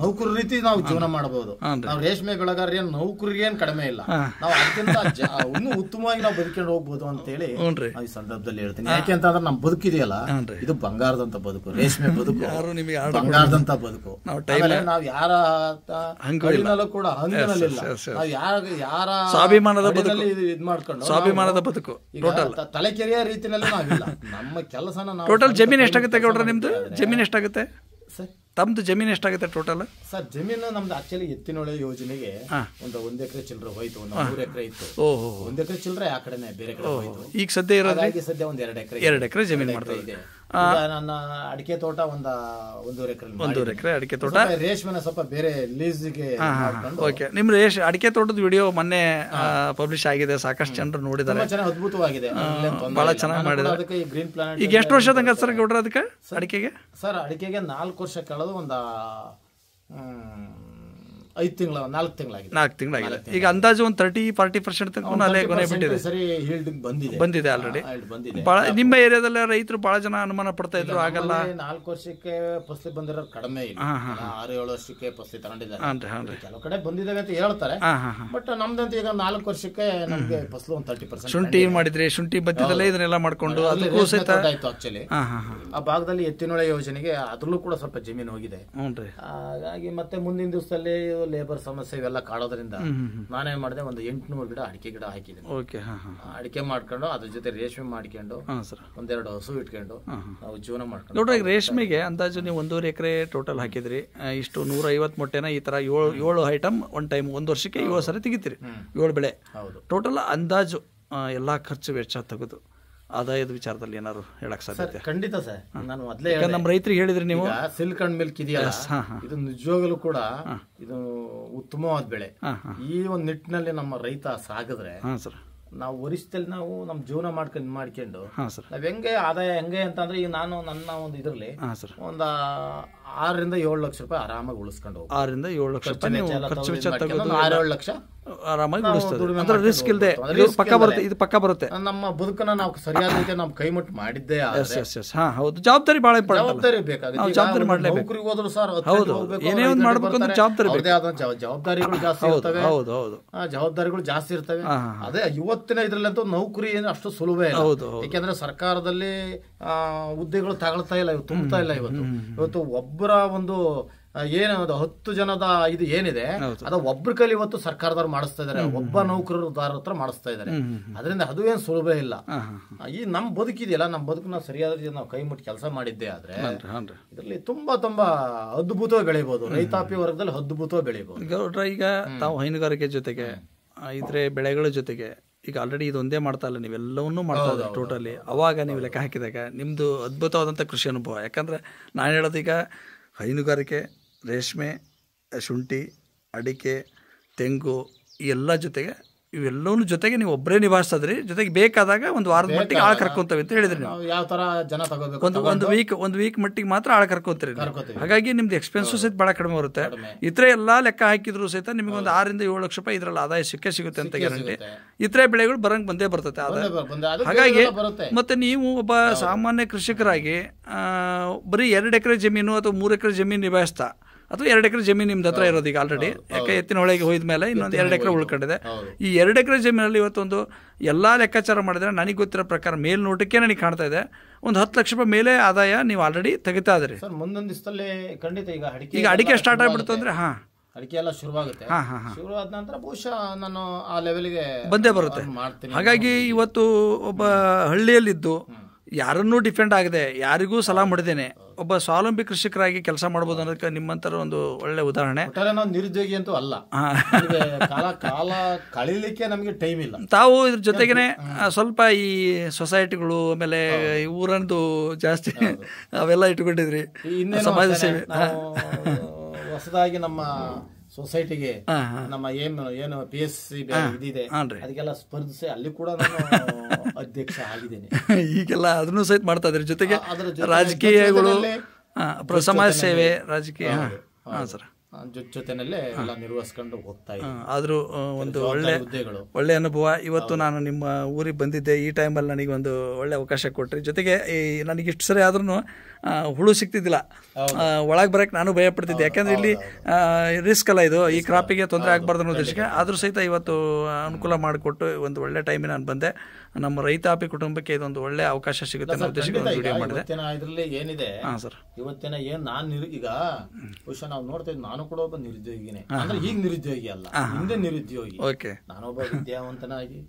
ನೌಕರ ರೀತಿ ನಾವು ಜೀವನ ಮಾಡಬಹುದು. ನಾವು ರೇಷ್ಮೆ ಬೆಳೆಗಾರ ನೌಕರಿಗೆ ಏನ್ ಕಡಿಮೆ ಇಲ್ಲ. ನಾವು ಅದಕ್ಕಿಂತ ಇನ್ನೂ ಉತ್ತಮವಾಗಿ ನಾವು ಬದುಕೊಂಡು ಹೋಗ್ಬೋದು ಅಂತ ಹೇಳಿ ಈ ಸಂದರ್ಭದಲ್ಲಿ ಹೇಳ್ತೀನಿ. ಯಾಕೆಂತಂದ್ರೆ ನಮ್ ಬದುಕಿದೆಯಲ್ಲ ಇದು ಬಂಗಾರದಂತ ಬದುಕು, ರೇಷ್ಮೆ ಬದುಕು, ಬಂಗಾರದಂತ ಬದುಕು. ನಾವ್ ಯಾರ ಕೈನಲ್ಲೂ ಕೂಡ ಹಂಗಿನಲ್ಲಿಲ್ಲ, ನಾವ್ ಯಾರ ಸ್ವಾಭಿಮಾನದ ಬದುಕು, ಇದ್ ಮಾಡ್ಕೊಂಡು ಸ್ವಾಭಿಮಾನದ ಬದುಕು, ತಲೆ ಕೆರೆಯ ರೀತಿಯಲ್ಲಿ ನಾವಿಲ್ಲ. ನಮ್ಮ ಕೆಲಸನ ನಾವು ಟೋಟಲ್ ಜಮೀನು ಎಷ್ಟಾಗುತ್ತೆ ಗೌಡ್ರ? ನಿಮ್ದು ಜಮೀನು ಎಷ್ಟಾಗುತ್ತೆ ಸರ್? ತಮ್ದು ಜಮೀನು ಎಷ್ಟಾಗುತ್ತೆ ಟೋಟಲ್? ಸರ್ ಜಮೀನು ನಮ್ದು ಆಕ್ಚುಲಿ ಎತ್ತಿನೊಳೆ ಯೋಜನೆಗೆ ಒಂದ್ ಎಕರೆ ಚಿಲ್ಲರೆ ಹೋಯ್ತು, ಒಂದು 3 ಎಕರೆ ಇತ್ತು. 1 ಎಕರೆ ಚಿಲ್ಲರೆ ಆ ಕಡೆನೆ ಬೇರೆ ಕಡೆ ಹೋಯ್ತು. ಈಗ ಸದ್ಯ ಇರೋದು ಸದ್ಯ ಒಂದ್ 2 ಎಕರೆ, 2 ಎಕರೆ ಜಮೀನು ಮಾಡ್ತಾ ಇದೆ. ನನ್ನ ಅಡಿಕೆ ತೋಟ 1.5 ಎಕರೆ, 1.5 ಎಕರೆ ಅಡಿಕೆ ತೋಟ. ರೇಷ್ಮೆನ ಸ್ವಲ್ಪ ಬೇರೆ ಲೀಸ್ಗೆ. ಓಕೆ, ನಿಮ್ ಅಡಿಕೆ ತೋಟದ ವಿಡಿಯೋ ಮೊನ್ನೆ ಪಬ್ಲಿಷ್ ಆಗಿದೆ, ಸಾಕಷ್ಟು ಜನರು ನೋಡಿದ್ದಾರೆ. ಅದ್ಭುತವಾಗಿದೆ, ಬಹಳ ಚೆನ್ನಾಗಿ ಮಾಡಿದ್ದಾರೆ. ಅದಕ್ಕೆ ಗ್ರೀನ್ ಪ್ಲಾನೆಟ್. ಈಗ ಎಷ್ಟು ವರ್ಷ ತನಕ ಸರ್ ಗೌಡ್ರ ಅದಕ್ಕೆ ಅಡಿಕೆಗೆ? ಸರ್ ಅಡಿಕೆಗೆ 4 ವರ್ಷ ಕಳೆದು ಒಂದು 5 ತಿಂಗಳು 4 ತಿಂಗಳಾಗಿದೆ. ಈಗ ಅಂದಾಜು ಒಂದು 30-40% ತನಕ ಅಲ್ಲೇ ಕೊನೆ ಬಿಟ್ಟಿದೆ. ಸರಿ ಹೀಲ್ಡಿಂಗ್ ಬಂದಿದೆ ಆಲ್ರೆಡಿ. ನಿಮ್ಮ ಏರಿಯಾದಲ್ಲ ರೈತರು ಬಹಳ ಜನ ಅನುಮಾನ ಪಡ್ತಾ ಇದ್ರು, ಆಗಲ್ಲ 4 ವರ್ಷಕ್ಕೆ ಫಸಲಿ ಬಂದಿರೋದು ಕಡಿಮೆ ಇಲ್ಲ, 6-7 ವರ್ಷಕ್ಕೆ ಫಸಲಿ ತಗೊಂಡಿದ್ದಾರೆ. ಕೆಲವು ಕಡೆ ಬಂದಿದ್ದಾವೆ ಅಂತ ಹೇಳ್ತಾರೆ, ಬಟ್ ನಮ್ದಂತ ಈಗ 4 ವರ್ಷಕ್ಕೆ ನಮ್ಗೆ ಫಸಲು ಒಂದು 30%. ಶುಂಠಿ ಮಾಡಿದ್ರಿ, ಶುಂಠಿ ಬತ್ತಿದಲ್ಲೇ ಇದನ್ನೆಲ್ಲ ಮಾಡ್ಕೊಂಡು ಅದಕ್ಕೂ ಸಹಿತ ಆಯ್ತು. ಆಕ್ಚುಲಿ ಆ ಭಾಗದಲ್ಲಿ ಎತ್ತಿನೊಳೆ ಯೋಜನೆಗೆ ಅದ್ರಲ್ಲೂ ಕೂಡ ಸ್ವಲ್ಪ ಜಮೀನು ಹೋಗಿದೆ. ಹಾಗಾಗಿ ಮತ್ತೆ ಮುಂದಿನ ದಿವಸದಲ್ಲಿ ಲೇಬರ್ ಸಮಸ್ಯೆ ಇವೆಲ್ಲ ಕಾಡೋದ್ರಿಂದ ನಾನೇನ್ ಮಾಡಿದೆ, ಒಂದು 800 ಗಿಡ ಅಡಿಕೆ ಗಿಡ ಹಾಕಿದ್ದೀನಿ. ಅಡಿಕೆ ಮಾಡ್ಕೊಂಡು ಅದ್ರ ಜೊತೆ ರೇಷ್ಮೆ ಮಾಡ್ಕೊಂಡು 1-2 ಹಸು ಇಟ್ಕೊಂಡು ನಾವು ಜೀವನ ಮಾಡ್ಕೊಂಡು. ನೋಡ್ರಿ, ರೇಷ್ಮೆಗೆ ಅಂದಾಜು ನೀವು 1.5 ಎಕರೆ ಟೋಟಲ್ ಹಾಕಿದ್ರಿ. ಇಷ್ಟು 150 ಮೊಟ್ಟೆನ ಈ ತರ 7 ಐಟಮ್ ಒನ್ ಟೈಮ್ 1 ವರ್ಷಕ್ಕೆ 7 ಸರಿ ತೆಗಿತೀರಿ, 7 ಬೆಳೆ. ಟೋಟಲ್ ಅಂದಾಜು ಎಲ್ಲಾ ಖರ್ಚು ವೆಚ್ಚ ತೆಗೆದು ಆದಾಯದ ವಿಚಾರದಲ್ಲಿ ಏನಾದ್ರು ಹೇಳಕ್ ಸಾಧ್ಯ? ಖಂಡಿತ ಸರ್, ನಾನು ಮೊದಲೇ ನಮ್ಮ ರೈತರಿಗೆ ಹೇಳಿದ್ರಿ ನೀವು, ಸಿಲ್ಕ್ ಅಂಡ್ ಮಿಲ್ಕ್ ಇದೆಯಲ್ಲ, ಇದು ನಿಜವಾಗಲೂ ಕೂಡ ಇದು ಉತ್ತಮವಾದ ಬೆಳೆ. ಈ ಒಂದು ನಿಟ್ಟಿನಲ್ಲಿ ನಮ್ಮ ರೈತ ಸಾಗಿದ್ರೆ ನಾವು ವರ್ಷದಲ್ಲಿ ನಾವು ನಮ್ ಜೀವನ ಮಾಡ್ಕೊಂಡು ನಾವ್ ಹೆಂಗೆ ಆದಾಯ ಹೆಂಗೆ ಅಂತಂದ್ರೆ, ಈಗ ನಾನು ನನ್ನ ಒಂದು ಇದ್ರಲ್ಲಿ ಒಂದು 6-7 ಲಕ್ಷ ರೂಪಾಯಿ ಆರಾಮಾಗಿ ಉಳಿಸ್ಕೊಂಡು 6-7 ಲಕ್ಷ ರೂಪಾಯಿ ಖರ್ಚು ವೆಚ್ಚ ತೆಗೆದು 6-7 ಲಕ್ಷ ಆರಾಮಾಗಿ ಉಳಿಸ್ತದೆ. ರಿಸ್ಕ್ ಇಲ್ಲದೆ ಪಕ್ಕ ಬರುತ್ತೆ, ಇದು ಪಕ್ಕ ಬರುತ್ತೆ. ನಮ್ಮ ಬದುಕನ್ನ ನಾವು ಸರಿಯಾದ ರೀತಿ ನಾವು ಕೈಮುಟ್ಟು ಮಾಡಿದ್ದೇ. ಹೌದು, ಜವಾಬ್ದಾರಿ ಬಹಳ ಜವಾಬ್ದಾರಿ ಬೇಕಾಗುತ್ತೆ. ನೌಕರಿಗೆ ಹೋದ್ರು ಸರ್ ಏನೇ ಒಂದು ಮಾಡ್ಬೇಕು ಅಂದ್ರೆ ಜವಾಬ್ದಾರಿಗಳು ಜಾಸ್ತಿ ಇರ್ತವೆ. ಜವಾಬ್ದಾರಿಗಳು ಜಾಸ್ತಿ ಇರ್ತವೆ. ಅದೇ ಇವತ್ತಿನ ಇದ್ರಲ್ಲಂತೂ ನೌಕರಿ ಏನು ಅಷ್ಟು ಸುಲಭ ಇಲ್ಲ. ಯಾಕೆಂದ್ರೆ ಸರ್ಕಾರದಲ್ಲಿ ಹುದ್ದೆಗಳು ತಗೊಳ್ತಾ ಇಲ್ಲ, ತುಂಬತಾ ಇಲ್ಲ. ಇವತ್ತು ಒಬ್ಬರ ಒಂದು ಏನದು 10 ಜನದ ಇದು ಏನಿದೆ ಅದ ಒಬ್ಬರ ಕೈಲಿ ಇವತ್ತು ಸರ್ಕಾರದವ್ರು ಮಾಡಿಸ್ತಾ ಇದಾರೆ, ಒಬ್ಬ ನೌಕರದಾರ ಹತ್ರ ಮಾಡಿಸ್ತಾ ಇದಾರೆ. ಅದರಿಂದ ಅದು ಏನ್ ಸುಲಭ ಇಲ್ಲ. ಈ ನಮ್ ಬದುಕಿದೆಯಲ್ಲ, ನಮ್ ಬದುಕನ್ನ ಸರಿಯಾದ ರೀತಿ ನಾವು ಕೈ ಮುಟ್ಟಿ ಕೆಲಸ ಮಾಡಿದ್ದೆ ಆದ್ರೆ ಇದರಲ್ಲಿ ತುಂಬಾ ಅದ್ಭುತವಾಗಿ ಬೆಳಿಬಹುದು. ರೈತಾಪಿ ವರ್ಗದಲ್ಲಿ ಅದ್ಭುತವಾಗಿ ಬೆಳಿಬಹುದು. ಗೌಡ್ರ, ಈಗ ತಾವು ಹೈನುಗಾರಿಕೆ ಜೊತೆಗೆ ಇದ್ರೆ ಬೆಳೆಗಳ ಜೊತೆಗೆ ಈಗ ಆಲ್ರೆಡಿ ಇದೊಂದೇ ಮಾಡ್ತಾ ಇಲ್ಲ, ನೀವೆಲ್ಲವನ್ನೂ ಮಾಡ್ತಾ ಇದ್ದೀರಿ ಟೋಟಲಿ. ಅವಾಗ ನೀವು ಲೆಕ್ಕ ಹಾಕಿದಾಗ ನಿಮ್ಮದು ಅದ್ಭುತವಾದಂಥ ಕೃಷಿ ಅನುಭವ. ಯಾಕಂದರೆ ನಾನು ಹೇಳೋದು, ಈಗ ಹೈನುಗಾರಿಕೆ, ರೇಷ್ಮೆ, ಶುಂಠಿ, ಅಡಿಕೆ, ತೆಂಗು ಈ ಎಲ್ಲ ಜೊತೆಗೆ ಇವೆಲ್ಲವೂ ಜೊತೆಗೆ ನೀವು ಒಬ್ಬರೇ ನಿಭಾಯಿಸ್ತಿದ್ರಿ. ಜೊತೆಗೆ ಬೇಕಾದಾಗ ಒಂದು ವಾರದ ಮಟ್ಟಿಗೆ ಆಳು ಕರ್ಕೊಂತವೆ ಅಂತ ಹೇಳಿದ್ರಿ ನೀವು. ಯಾವ ತರ ಜನ ತಗೋಬೇಕು, ಒಂದು ವೀಕ್ ಮಟ್ಟಿಗೆ ಮಾತ್ರ ಆಳು ಕರ್ಕೊಂತೀರಿ. ಹಾಗಾಗಿ ನಿಮ್ದು ಎಕ್ಸ್ಪೆನ್ಸು ಸಹಿತ ಭಾಳ ಕಡಿಮೆ ಬರುತ್ತೆ. ಇತರೆ ಎಲ್ಲ ಲೆಕ್ಕ ಹಾಕಿದ್ರು ಸಹಿತ ನಿಮಗೆ ಒಂದು 6-7 ಲಕ್ಷ ರೂಪಾಯಿ ಇದರಲ್ಲಿ ಆದಾಯ ಸಿಗುತ್ತೆ ಅಂತ ಗ್ಯಾರಂಟಿ. ಇತರೆ ಬೆಳೆಗಳು ಬಂದೇ ಬರ್ತದೆ ಆದಾಯ. ಹಾಗಾಗಿ ಮತ್ತೆ ನೀವು ಒಬ್ಬ ಸಾಮಾನ್ಯ ಕೃಷಿಕರಾಗಿ ಬರೀ 2 ಎಕರೆ ಜಮೀನು ಅಥವಾ 3 ಎಕರೆ ಜಮೀನು ನಿಭಾಯಿಸ್ತಾ, ಅಥವಾ 2 ಎಕರೆ ಜಮೀನು ನಿಮ್ದು ಹತ್ರ ಇರೋದು ಈಗ ಆಲ್ರೆಡಿ. ಯಾಕೆ ಎತ್ತಿನ ಹೊಳೆಗೆ ಹೋಯ್ದ ಮೇಲೆ ಇನ್ನೊಂದು 2 ಎಕರೆ ಉಳ್ಕೊಂಡಿದೆ. ಈ 2 ಎಕರೆ ಜಮೀನಲ್ಲಿ ಇವತ್ತೊಂದು ಎಲ್ಲ ಲೆಕ್ಕಾಚಾರ ಮಾಡಿದ್ರೆ ನನಗೆ ಗೊತ್ತಿರೋ ಪ್ರಕಾರ ಮೇಲ್ನೋಟಕ್ಕೆ ನನಗೆ ಕಾಣ್ತಾ ಇದೆ ಒಂದು 10 ಲಕ್ಷ ರೂಪಾಯಿ ಮೇಲೆ ಆದಾಯ ನೀವು ಆಲ್ರೆಡಿ ತೆಗಿತಾ ಇದ್ರಿ. ಮುಂದೊಂದು ದಿವಸದಲ್ಲಿ ಖಂಡಿತ ಈಗ ಅಡಿಕೆ ಸ್ಟಾರ್ಟ್ ಆಗ್ಬಿಡ್ತು ಅಂದ್ರೆ ಅಡಿಕೆ ಎಲ್ಲ ಶುರುವಾಗುತ್ತೆ. ಶುರುವಾದ ನಂತರ ಬಹುಶಃ ನಾನು ಆ ಲೆವೆಲ್ಗೆ ಬಂದೇ ಬರುತ್ತೆ. ಹಾಗಾಗಿ ಇವತ್ತು ಒಬ್ಬ ಹಳ್ಳಿಯಲ್ಲಿದ್ದು ಯಾರನ್ನೂ ಡಿಪೆಂಡ್ ಆಗದೆ, ಯಾರಿಗೂ ಸಲಹೆ ಮಾಡಿದ್ದೇನೆ, ಒಬ್ಬ ಸ್ವಾವಲಂಬಿ ಕೃಷಿಕರಾಗಿ ಕೆಲಸ ಮಾಡಬಹುದು ಅನ್ನೋದಕ್ಕೆ ನಿಮ್ಮಂತರ ಒಂದು ಒಳ್ಳೆ ಉದಾಹರಣೆ. ನಾವು ನಿರುದ್ಯೋಗಿ ಅಂತೂ ಅಲ್ಲ, ಕಾಲ ಕಳೀಲಿಕ್ಕೆ ನಮಗೆ ಟೈಮ್ ಇಲ್ಲ. ತಾವು ಇದ್ರ ಜೊತೆಗೇನೆ ಸ್ವಲ್ಪ ಈ ಸೊಸೈಟಿಗಳು, ಆಮೇಲೆ ಊರಂದು ಜಾಸ್ತಿ ಅವೆಲ್ಲ ಇಟ್ಕೊಂಡಿದ್ರಿ, ಸಮಾಜ ಸೇವೆ. ಹೊಸದಾಗಿ ನಮ್ಮ ಸೊಸೈಟಿಗೆ ನಮ್ಮ ಏನು PSC ಇದಿದೆ ಅದಕ್ಕೆಲ್ಲ ಸ್ಪರ್ಧಿಸಿ ಅಲ್ಲಿ ಕೂಡ ನಾನು ಅಧ್ಯಕ್ಷ ಆಗಿದ್ದೇನೆ. ಈಗೆಲ್ಲ ಅದನ್ನು ಸಹಿತ ಮಾಡ್ತಾ ಇದ್ರಿ. ಜೊತೆಗೆ ರಾಜಕೀಯಗಳು, ಸಮಾಜ ಸೇವೆ, ರಾಜಕೀಯ. ಸರ್, ಜೊತೆನಲ್ಲೇ ಎಲ್ಲ ನಿರ್ವಹಿಸ್ಕೊಂಡು ಹೋಗ್ತಾ ಇದ್ದೀವಿ. ಆದರೂ ಒಂದು ಒಳ್ಳೆ ಅನುಭವ. ಇವತ್ತು ನಾನು ನಿಮ್ಮ ಊರಿಗೆ ಬಂದಿದ್ದೆ, ಈ ಟೈಮಲ್ಲಿ ನನಗೆ ಒಂದು ಒಳ್ಳೆ ಅವಕಾಶ ಕೊಟ್ಟರೆ. ಜೊತೆಗೆ ನನಗೆ ಇಷ್ಟು ಸರಿ ಆದ್ರೂ ಹುಳು ಸಿಗ್ತಿದ್ದಿಲ್ಲ, ಒಳಗೆ ಬರೋಕ್ಕೆ ನಾನು ಭಯ ಪಡ್ತಿದ್ದೆ. ಯಾಕೆಂದರೆ ಇಲ್ಲಿ ರಿಸ್ಕ್ ಅಲ್ಲ ಇದು, ಈ ಕ್ರಾಪಿಗೆ ತೊಂದರೆ ಆಗಬಾರ್ದು ಅನ್ನೋ ಉದ್ದೇಶಕ್ಕೆ. ಆದರೂ ಸಹಿತ ಇವತ್ತು ಅನುಕೂಲ ಮಾಡಿಕೊಟ್ಟು ಒಂದು ಒಳ್ಳೆ ಟೈಮಿಗೆ ನಾನು ಬಂದೆ. ನಮ್ಮ ರೈತಾಪಿ ಕುಟುಂಬಕ್ಕೆ ಇದೊಂದು ಒಳ್ಳೆ ಅವಕಾಶ ಸಿಗುತ್ತೆ ಅನ್ನೋ ಉದ್ದೇಶಕ್ಕೆ ವಿಡಿಯೋ ಮಾಡಿದೆ. ಇದರಲ್ಲಿ ಏನಿದೆ ಸರ್, ಇವತ್ತಿನ ನಾನು ಈಗ ಬಹುಶಃ ನಾವು ನೋಡ್ತಾ ಇದ್ದೀವಿ, ನಾನು ಕೂಡ ಒಬ್ಬ ನಿರುದ್ಯೋಗಿನೇ. ಅಂದ್ರೆ ಈಗ ನಿರುದ್ಯೋಗಿ ಅಲ್ಲ, ಹಿಂದೆ ನಿರುದ್ಯೋಗಿ. ಓಕೆ, ನಾನೊಬ್ಬ ವಿದ್ಯಾವಂತನಾಗಿ.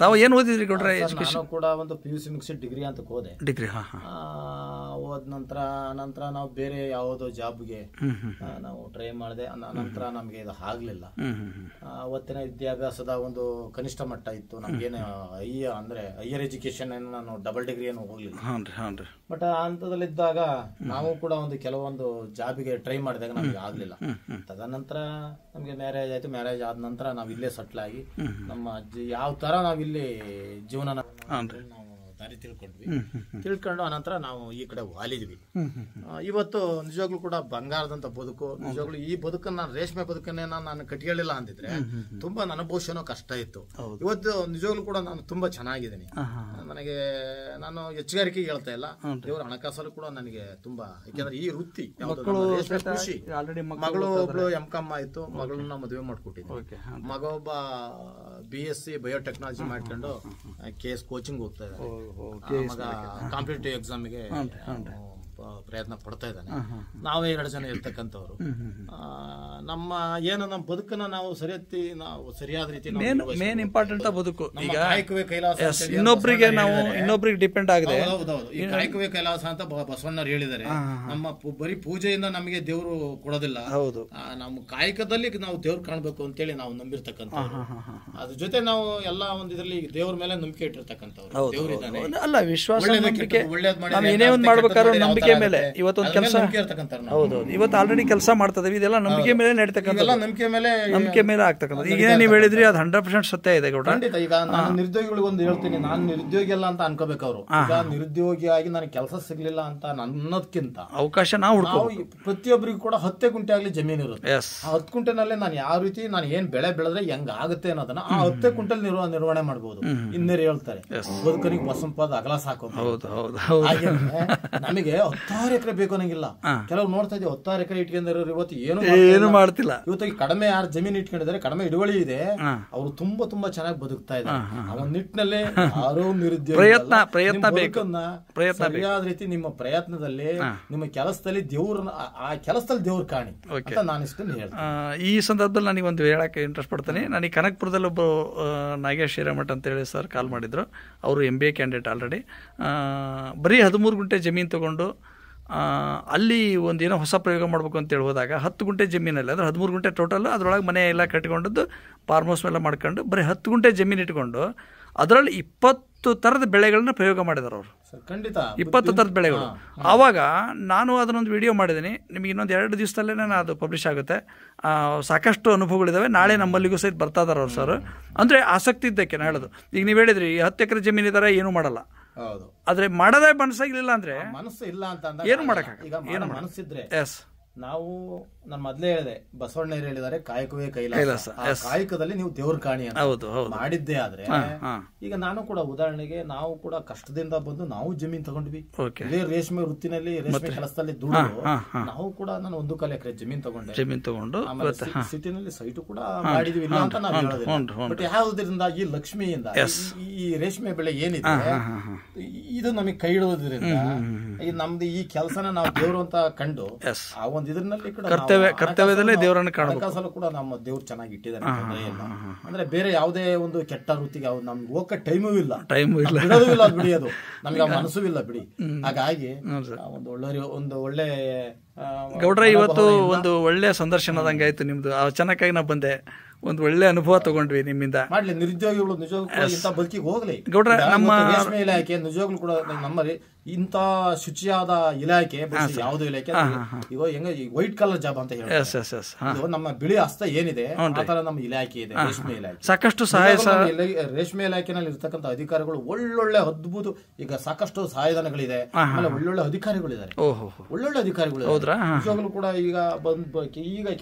ತಾವು ಏನು ಓದಿದ್ರಿ ಗೌಡ್ರೆ? ನಾನು ಕೂಡ ಒಂದು PUC ಮಿಕ್ಸ್ಡ್ ಡಿಗ್ರಿ ಅಂತ ಹೋದೆ. ಡಿಗ್ರಿ ಹೋದ ನಂತರ ನಾವು ಬೇರೆ ಯಾವುದೋ ಜಾಬ್ಗೆ ನಾವು ಟ್ರೈ ಮಾಡಿದೆ. ನಂತರ ನಮ್ಗೆ ಇದು ಆಗ್ಲಿಲ್ಲ. ಅವತ್ತಿನ ವಿದ್ಯಾಭ್ಯಾಸದ ಒಂದು ಕನಿಷ್ಠ ಮಟ್ಟ ಇತ್ತು ನಮ್ಗೇನು ಹೈಯರ್ ಎಜುಕೇಶನ್ ನಾನು ಡಬಲ್ ಡಿಗ್ರಿ ಏನು ಹೋಗ್ಲಿಲ್ಲ. ಬಟ್ ಆ ಹಂತದಲ್ಲಿದ್ದಾಗ ನಾವು ಕೂಡ ಒಂದು ಕೆಲವೊಂದು ಜಾಬಿಗೆ ಟ್ರೈ ಮಾಡಿದಾಗ ನಮ್ಗೆ ಆಗ್ಲಿಲ್ಲ. ತದನಂತರ ನಮ್ಗೆ ಮ್ಯಾರೇಜ್ ಆಯ್ತು. ಮ್ಯಾರೇಜ್ ಆದ ನಂತರ ನಾವ್ ಇಲ್ಲೇ ಸೆಟ್ಲ್ ಆಗಿ ನಮ್ಮ ಯಾವ ತರ ನಾವಿಲ್ಲಿ ಜೀವನ ದಾರಿ ತಿಳ್ಕೊಂಡು ಅನಂತರ ನಾವು ಈ ಕಡೆ ವಾಲಿದ್ವಿ. ಇವತ್ತು ನಿಜವಾಗ್ಲೂ ಕೂಡ ಬಂಗಾರದಂತ ಬದುಕು. ನಿಜವಾಗ್ಲೂ ಈ ಬದುಕನ್ನ, ರೇಷ್ಮೆ ಬದುಕನ್ನೇ ನಾನು ಕಟ್ಟಿಕೊಳ್ಳಿಲ್ಲ ಅಂದಿದ್ರೆ ತುಂಬಾ ನನ್ನ ಭವಿಷ್ಯನೂ ಕಷ್ಟ ಇತ್ತು. ಇವತ್ತು ನಿಜವಾಗ್ಲೂ ಕೂಡ ನಾನು ತುಂಬಾ ಚೆನ್ನಾಗಿದ್ದೀನಿ. ನನಗೆ ನಾನು ಹೆಚ್ಚುಗಾರಿಕೆ ಹೇಳ್ತಾ ಇಲ್ಲ, ದೇವರ ಹಣಕಾಸಲ್ಲೂ ಕೂಡ ನನಗೆ ತುಂಬಾ, ಯಾಕೆಂದ್ರೆ ಈ ವೃತ್ತಿ ರೇಷ್ಮೆ ಕೃಷಿ. ಮಗಳು ಒಬ್ಳು M.Com ಆಯ್ತು, ಮಗಳನ್ನ ಮದುವೆ ಮಾಡ್ಕೊಟ್ಟಿದ್ದೆ. ಮಗ ಒಬ್ಬ BSc ಬಯೋಟೆಕ್ನಾಲಜಿ ಮಾಡ್ಕೊಂಡು KS ಕೋಚಿಂಗ್ ಹೋಗ್ತಾ ಇದ್ದಾರೆ. ಮಗ ಕಾಂಪಿಟೇಟಿವ್ ಎಕ್ಸಾಮ್ಗೆ ಪ್ರಯತ್ನ ಪಡ್ತಾ ಇದ್ದಾನೆ. ನಾವೇ 2 ಜನ ಇರ್ತಕ್ಕಂಥವ್ರು. ನಮ್ಮ ಬದುಕನ್ನ ನಾವು ಸರಿಯಾದ ರೀತಿ ಮೇನ್ ಇಂಪಾರ್ಟೆಂಟ್ ಬದುಕು. ಈಗ ಕಾಯಕವೇ ಕೈಲಾಸ, ಇನ್ನೊಬ್ರಿಗೆ ಡಿಪೆಂಡ್ ಆಗಿದೆ. ಈ ಕಾಯಕವೇ ಕೈಲಾಸ ಅಂತ ಬಸವಣ್ಣರು ಹೇಳಿದ್ದಾರೆ. ನಮ್ಮ ಬರೀ ಪೂಜೆಯಿಂದ ನಮಗೆ ದೇವರು ಕೊಡೋದಿಲ್ಲ. ನಮ್ಮ ಕಾಯಕದಲ್ಲಿ ನಾವು ದೇವ್ರು ಕಾಣ್ಬೇಕು ಅಂತೇಳಿ ನಾವು ನಂಬಿರ್ತಕ್ಕಂಥ. ಅದ್ರ ಜೊತೆ ನಾವು ಎಲ್ಲ ಒಂದು ಇದರಲ್ಲಿ ದೇವ್ರ ಮೇಲೆ ನಂಬಿಕೆ ಇಟ್ಟಿರ್ತಕ್ಕಂಥವ್ರು. ದೇವ್ರಿದ್ದಾನೆ ಅಲ್ಲ, ವಿಶ್ವಾಸ, ನಂಬಿಕೆ. ಏನೇ ಒಂದು ಮಾಡ್ಬೇಕಾದ್ರೂ ನಂಬಿಕೆ ಮೇಲೆ. ಇವತ್ತೊಂದು ಕೆಲಸ, ಹೌದು, ಇವತ್ತು ಆಲ್ರೆಡಿ ಕೆಲಸ ಮಾಡ್ತಾ ಇದೀವಿ. ಇದೆಲ್ಲ ನಂಬಿಕೆ ಮೇಲೆ ನಡೀತಕ್ಕಂಥ, ನಂಬಿಕೆ ಮೇಲೆ ಆಗ್ತಕ್ಕಂಥ. ಈಗ ನೀವು ಹೇಳಿದ್ರಿ, ಅದು 100% ಸತ್ಯ ಇದೆ ಗೌಡ. ಈಗ ನಾನು ನಿರುದ್ಯೋಗಿಗಳಿಗೆ ಒಂದು ಹೇಳ್ತೀನಿ, ನಾನು ನಿರುದ್ಯೋಗಿ ಅಲ್ಲ ಅಂತ ಅನ್ಕೋಬೇಕು ಅವರು. ಈಗ ನಿರುದ್ಯೋಗಿಯಾಗಿ ನನಗೆ ಕೆಲಸ ಸಿಗ್ಲಿಲ್ಲ ಅಂತ ಅನ್ನೋದಕ್ಕಿಂತ ಅವಕಾಶ ನಾವು ಪ್ರತಿಯೊಬ್ಬರಿಗೂ ಕೂಡ 10 ಗುಂಟೆ ಆಗ್ಲಿ ಜಮೀನು ಇರುತ್ತೆ. ಆ 10 ಗುಂಟೆನಲ್ಲಿ ನಾನು ಯಾವ ರೀತಿ ನಾನು ಏನ್ ಬೆಳೆ ಬೆಳೆದ್ರೆ ಹೆಂಗ್ ಆಗುತ್ತೆ ಅನ್ನೋದನ್ನ ಆ 10 ಗುಂಟಲ್ ನಿರ್ವಹಣೆ ಮಾಡಬಹುದು. ಇನ್ನೇರು ಹೇಳ್ತಾರೆ, ಬದುಕನಿಗೆ ಬಸಂಪಾದ ಅಗಲ ಸಾಕು. ನಮಗೆ 10 ಎಕರೆ ಬೇಕು ಅನ್ನಂಗಿಲ್ಲ. ಕೆಲವು ನೋಡ್ತಾ ಇದೀವಿ 10 ಎಕರೆ ಇಟ್ಕೊಂಡಿರೋರು ಇವತ್ತು ಏನು ಮಾಡ್ತಿಲ್ಲ. ಇವತ್ತು ಕಡಿಮೆ ಯಾರು ಜಮೀನು ಇಟ್ಕೊಂಡಿದ್ದಾರೆ, ಕಡಿಮೆ ಹಿಡುವಳಿ ಇದೆ, ಅವರು ತುಂಬಾ ಚೆನ್ನಾಗಿ ಬದುಕ್ತಾ ಇದ್ದಾರೆ. ಆ ನಿಟ್ಟಿನಲ್ಲಿ ಯಾರೋ ನಿರುದ್ಯೋಗ ಸರಿಯಾದ ರೀತಿ ನಿಮ್ಮ ಪ್ರಯತ್ನದಲ್ಲಿ, ನಿಮ್ಮ ಕೆಲಸದಲ್ಲಿ ಆ ಕೆಲಸದಲ್ಲಿ ದೇವ್ರ ಕಾಣಿ ಅಂತ ನಾನು ಇಷ್ಟನ್ನು ಹೇಳ್ತೀನಿ. ಈ ಸಂದರ್ಭದಲ್ಲಿ ನನಗೆ ಒಂದು ಹೇಳಕ್ಕೆ ಇಂಟ್ರೆಸ್ಟ್ ಪಡ್ತೀನಿ. ನನಗೆ ಕನಕಪುರದಲ್ಲಿ ಒಬ್ಬ ನಾಗೇಶ್ ಹಿರೇಮಠ ಅಂತ ಹೇಳಿ ಸರ್ ಕಾಲ್ ಮಾಡಿದ್ರು. ಅವರು MBA ಕ್ಯಾಂಡಿಡೇಟ್ ಆಲ್ರೆಡಿ. ಬರೀ 13 ಗುಂಟೆ ಜಮೀನು ತಗೊಂಡು ಅಲ್ಲಿ ಒಂದು ಏನೋ ಹೊಸ ಪ್ರಯೋಗ ಮಾಡಬೇಕು ಅಂತೇಳಿ ಹೋದಾಗ 10 ಗುಂಟೆ ಜಮೀನಲ್ಲಿ, ಅಂದರೆ 13 ಗುಂಟೆ ಟೋಟಲ್, ಅದರೊಳಗೆ ಮನೆ ಎಲ್ಲ ಕಟ್ಕೊಂಡದ್ದು, ಫಾರ್ಮ್ ಹೌಸ್ ಎಲ್ಲ ಮಾಡ್ಕೊಂಡು ಬರೀ 10 ಗುಂಟೆ ಜಮೀನು ಇಟ್ಕೊಂಡು ಅದರಲ್ಲಿ 20 ಥರದ ಬೆಳೆಗಳನ್ನ ಪ್ರಯೋಗ ಮಾಡಿದಾರೆ ಅವರು. ಖಂಡಿತ 20 ಥರದ ಬೆಳೆಗಳು. ಆವಾಗ ನಾನು ಅದನ್ನೊಂದು ವಿಡಿಯೋ ಮಾಡಿದ್ದೀನಿ. ನಿಮಗೆ ಇನ್ನೊಂದು 2 ದಿವಸದಲ್ಲೇ ಅದು ಪಬ್ಲಿಷ್ ಆಗುತ್ತೆ. ಸಾಕಷ್ಟು ಅನುಭವಗಳಿದ್ದಾವೆ. ನಾಳೆ ನಮ್ಮಲ್ಲಿಗೂ ಸಹಿತ ಬರ್ತಾ ಇದಾರೆ ಅವ್ರು ಸರ್. ಅಂದರೆ ಆಸಕ್ತಿ ಇದ್ದಕ್ಕೆ ನಾನು ಹೇಳೋದು. ಈಗ ನೀವು ಹೇಳಿದ್ರಿ 10 ಎಕರೆ ಜಮೀನು ಇದ್ದಾರೆ, ಏನೂ ಮಾಡಲ್ಲ. ಆದ್ರೆ ಮಾಡದೇ ಮನಸ್ಸಾಗಿಲ್ಲ ಅಂದ್ರೆ, ಮನಸ್ಸು ಇಲ್ಲ ಅಂತ ಏನು ಮಾಡಕ್ಕಾಗಲ್ಲ. ಮನಸ್ಸಿದ್ರೆ ನಾವು ನಾನು ಮೊದಲೇ ಹೇಳಿದೆ, ಬಸವಣ್ಣರು ಹೇಳಿದ್ದಾರೆ ಕಾಯಕವೇ ಕೈಲಾಸ. ಕಾಯಕದಲ್ಲಿ ನೀವು ದೇವ್ರ ಕಾಣಿ ಅಂತ ಮಾಡಿದ್ದೇ ಆದ್ರೆ, ಈಗ ನಾನು ಕೂಡ ಉದಾಹರಣೆಗೆ, ನಾವು ಕೂಡ ಕಷ್ಟದಿಂದ ಬಂದು ನಾವು ಜಮೀನ್ ತಗೊಂಡ್ವಿ. ಇದೇ ರೇಷ್ಮೆ ವೃತ್ತಿನಲ್ಲಿ, ರೇಷ್ಮೆ ಕೆಲಸದಲ್ಲಿ ದುಡಿದು ನಾವು ಕೂಡ ನಾನು 1 ಎಕರೆ ಜಮೀನ್ ತಗೊಂಡು ಸಿಟಿನಲ್ಲಿ ಸೈಟು ಕೂಡ ಮಾಡಿದ್ವಿ. ಇಲ್ಲ ಅಂತ ನಾವು ಹೇಳೋದಿಲ್ಲ. ಬಟ್ ಯಾವುದರಿಂದ, ಈ ಲಕ್ಷ್ಮಿಯಿಂದ, ಈ ರೇಷ್ಮೆ ಬೆಳೆ ಏನಿದೆ ಇದು ನಮಗೆ ಕೈ ಇಡುವುದರಿಂದ ನಮ್ದು ಈ ಕೆಲಸನ ನಾವು ದೇವ್ರು ಅಂತ ಕಂಡು ಆ ಒಂದು ಇದರಲ್ಲಿ ಕರ್ತವ್ಯದಲ್ಲೇ ದೇವರನ್ನು ಕಾಣಬೇಕು. ಕೂಡ ನಮ್ಮ ದೇವ್ರು ಚೆನ್ನಾಗಿ ಇಟ್ಟಿದ್ದಾರೆ. ಅಂದ್ರೆ ಬೇರೆ ಯಾವುದೇ ಒಂದು ಕೆಟ್ಟ ವೃತ್ತಿಗೆ ನಮ್ಗೆ ಹೋಗಕ್ಕೆ ಟೈಮೂ ಇಲ್ಲ, ಬಿಡೋದು ಇಲ್ಲ, ಬಿಡಿಯೋದು ನಮ್ಗೆ ಆ ಮನಸ್ಸೂ ಇಲ್ಲ ಬಿಡಿ. ಹಾಗಾಗಿ ಒಂದು ಒಳ್ಳೆ ಗೌಡ್ರ, ಇವತ್ತು ಒಂದು ಒಳ್ಳೆ ಸಂದರ್ಶನದಂಗಾಯ್ತು ನಿಮ್ದು. ಚೆನ್ನಾಗಿ ನಾ ಬಂದೆ, ಒಂದು ಒಳ್ಳೆ ಅನುಭವ ತಗೊಂಡ್ವಿ ನಿಮ್ಮಿಂದ. ನಿರುದ್ಯೋಗಿಗಳು ನಿಜವಾಗ್ಲೂ ಇಂಥ ಬದುಕಿಗೆ ಹೋಗ್ಲಿ ಗೌಡ್ರ. ನಮ್ಮ ರೇಷ್ಮೆ ಇಲಾಖೆ ನಿಜವಾಗ್ಲೂ ಕೂಡ ನಮ್ಮ ಇಂತ ಶುಚಿಯಾದ ಇಲಾಖೆ ಯಾವ್ದು ಇಲಾಖೆ ಇವಾಗ ಹೆಂಗ ವೈಟ್ ಕಲರ್ ಜಾಬ್ ಅಂತ ಹೇಳಿ ನಮ್ಮ ಬಿಳಿ ಹಸ್ತ ಏನಿದೆ ಆತರ ನಮ್ಮ ಇಲಾಖೆ ಇದೆ, ರೇಷ್ಮೆ ಇಲಾಖೆ. ಸಾಕಷ್ಟು ಸಹಾಯ ರೇಷ್ಮೆ ಇಲಾಖೆನಲ್ಲಿ ಇರ್ತಕ್ಕಂಥ ಅಧಿಕಾರಿಗಳು ಒಳ್ಳೊಳ್ಳೆ ಅದ್ಭುತ, ಈಗ ಸಾಕಷ್ಟು ಸಹಾಯಧನಗಳಿದೆ, ಆಮೇಲೆ ಒಳ್ಳೊಳ್ಳೆ ಅಧಿಕಾರಿಗಳಿದ್ದಾರೆ, ಒಳ್ಳೊಳ್ಳೆ ಅಧಿಕಾರಿಗಳು ನಿಜವಾಗ್ಲೂ ಕೂಡ. ಈಗ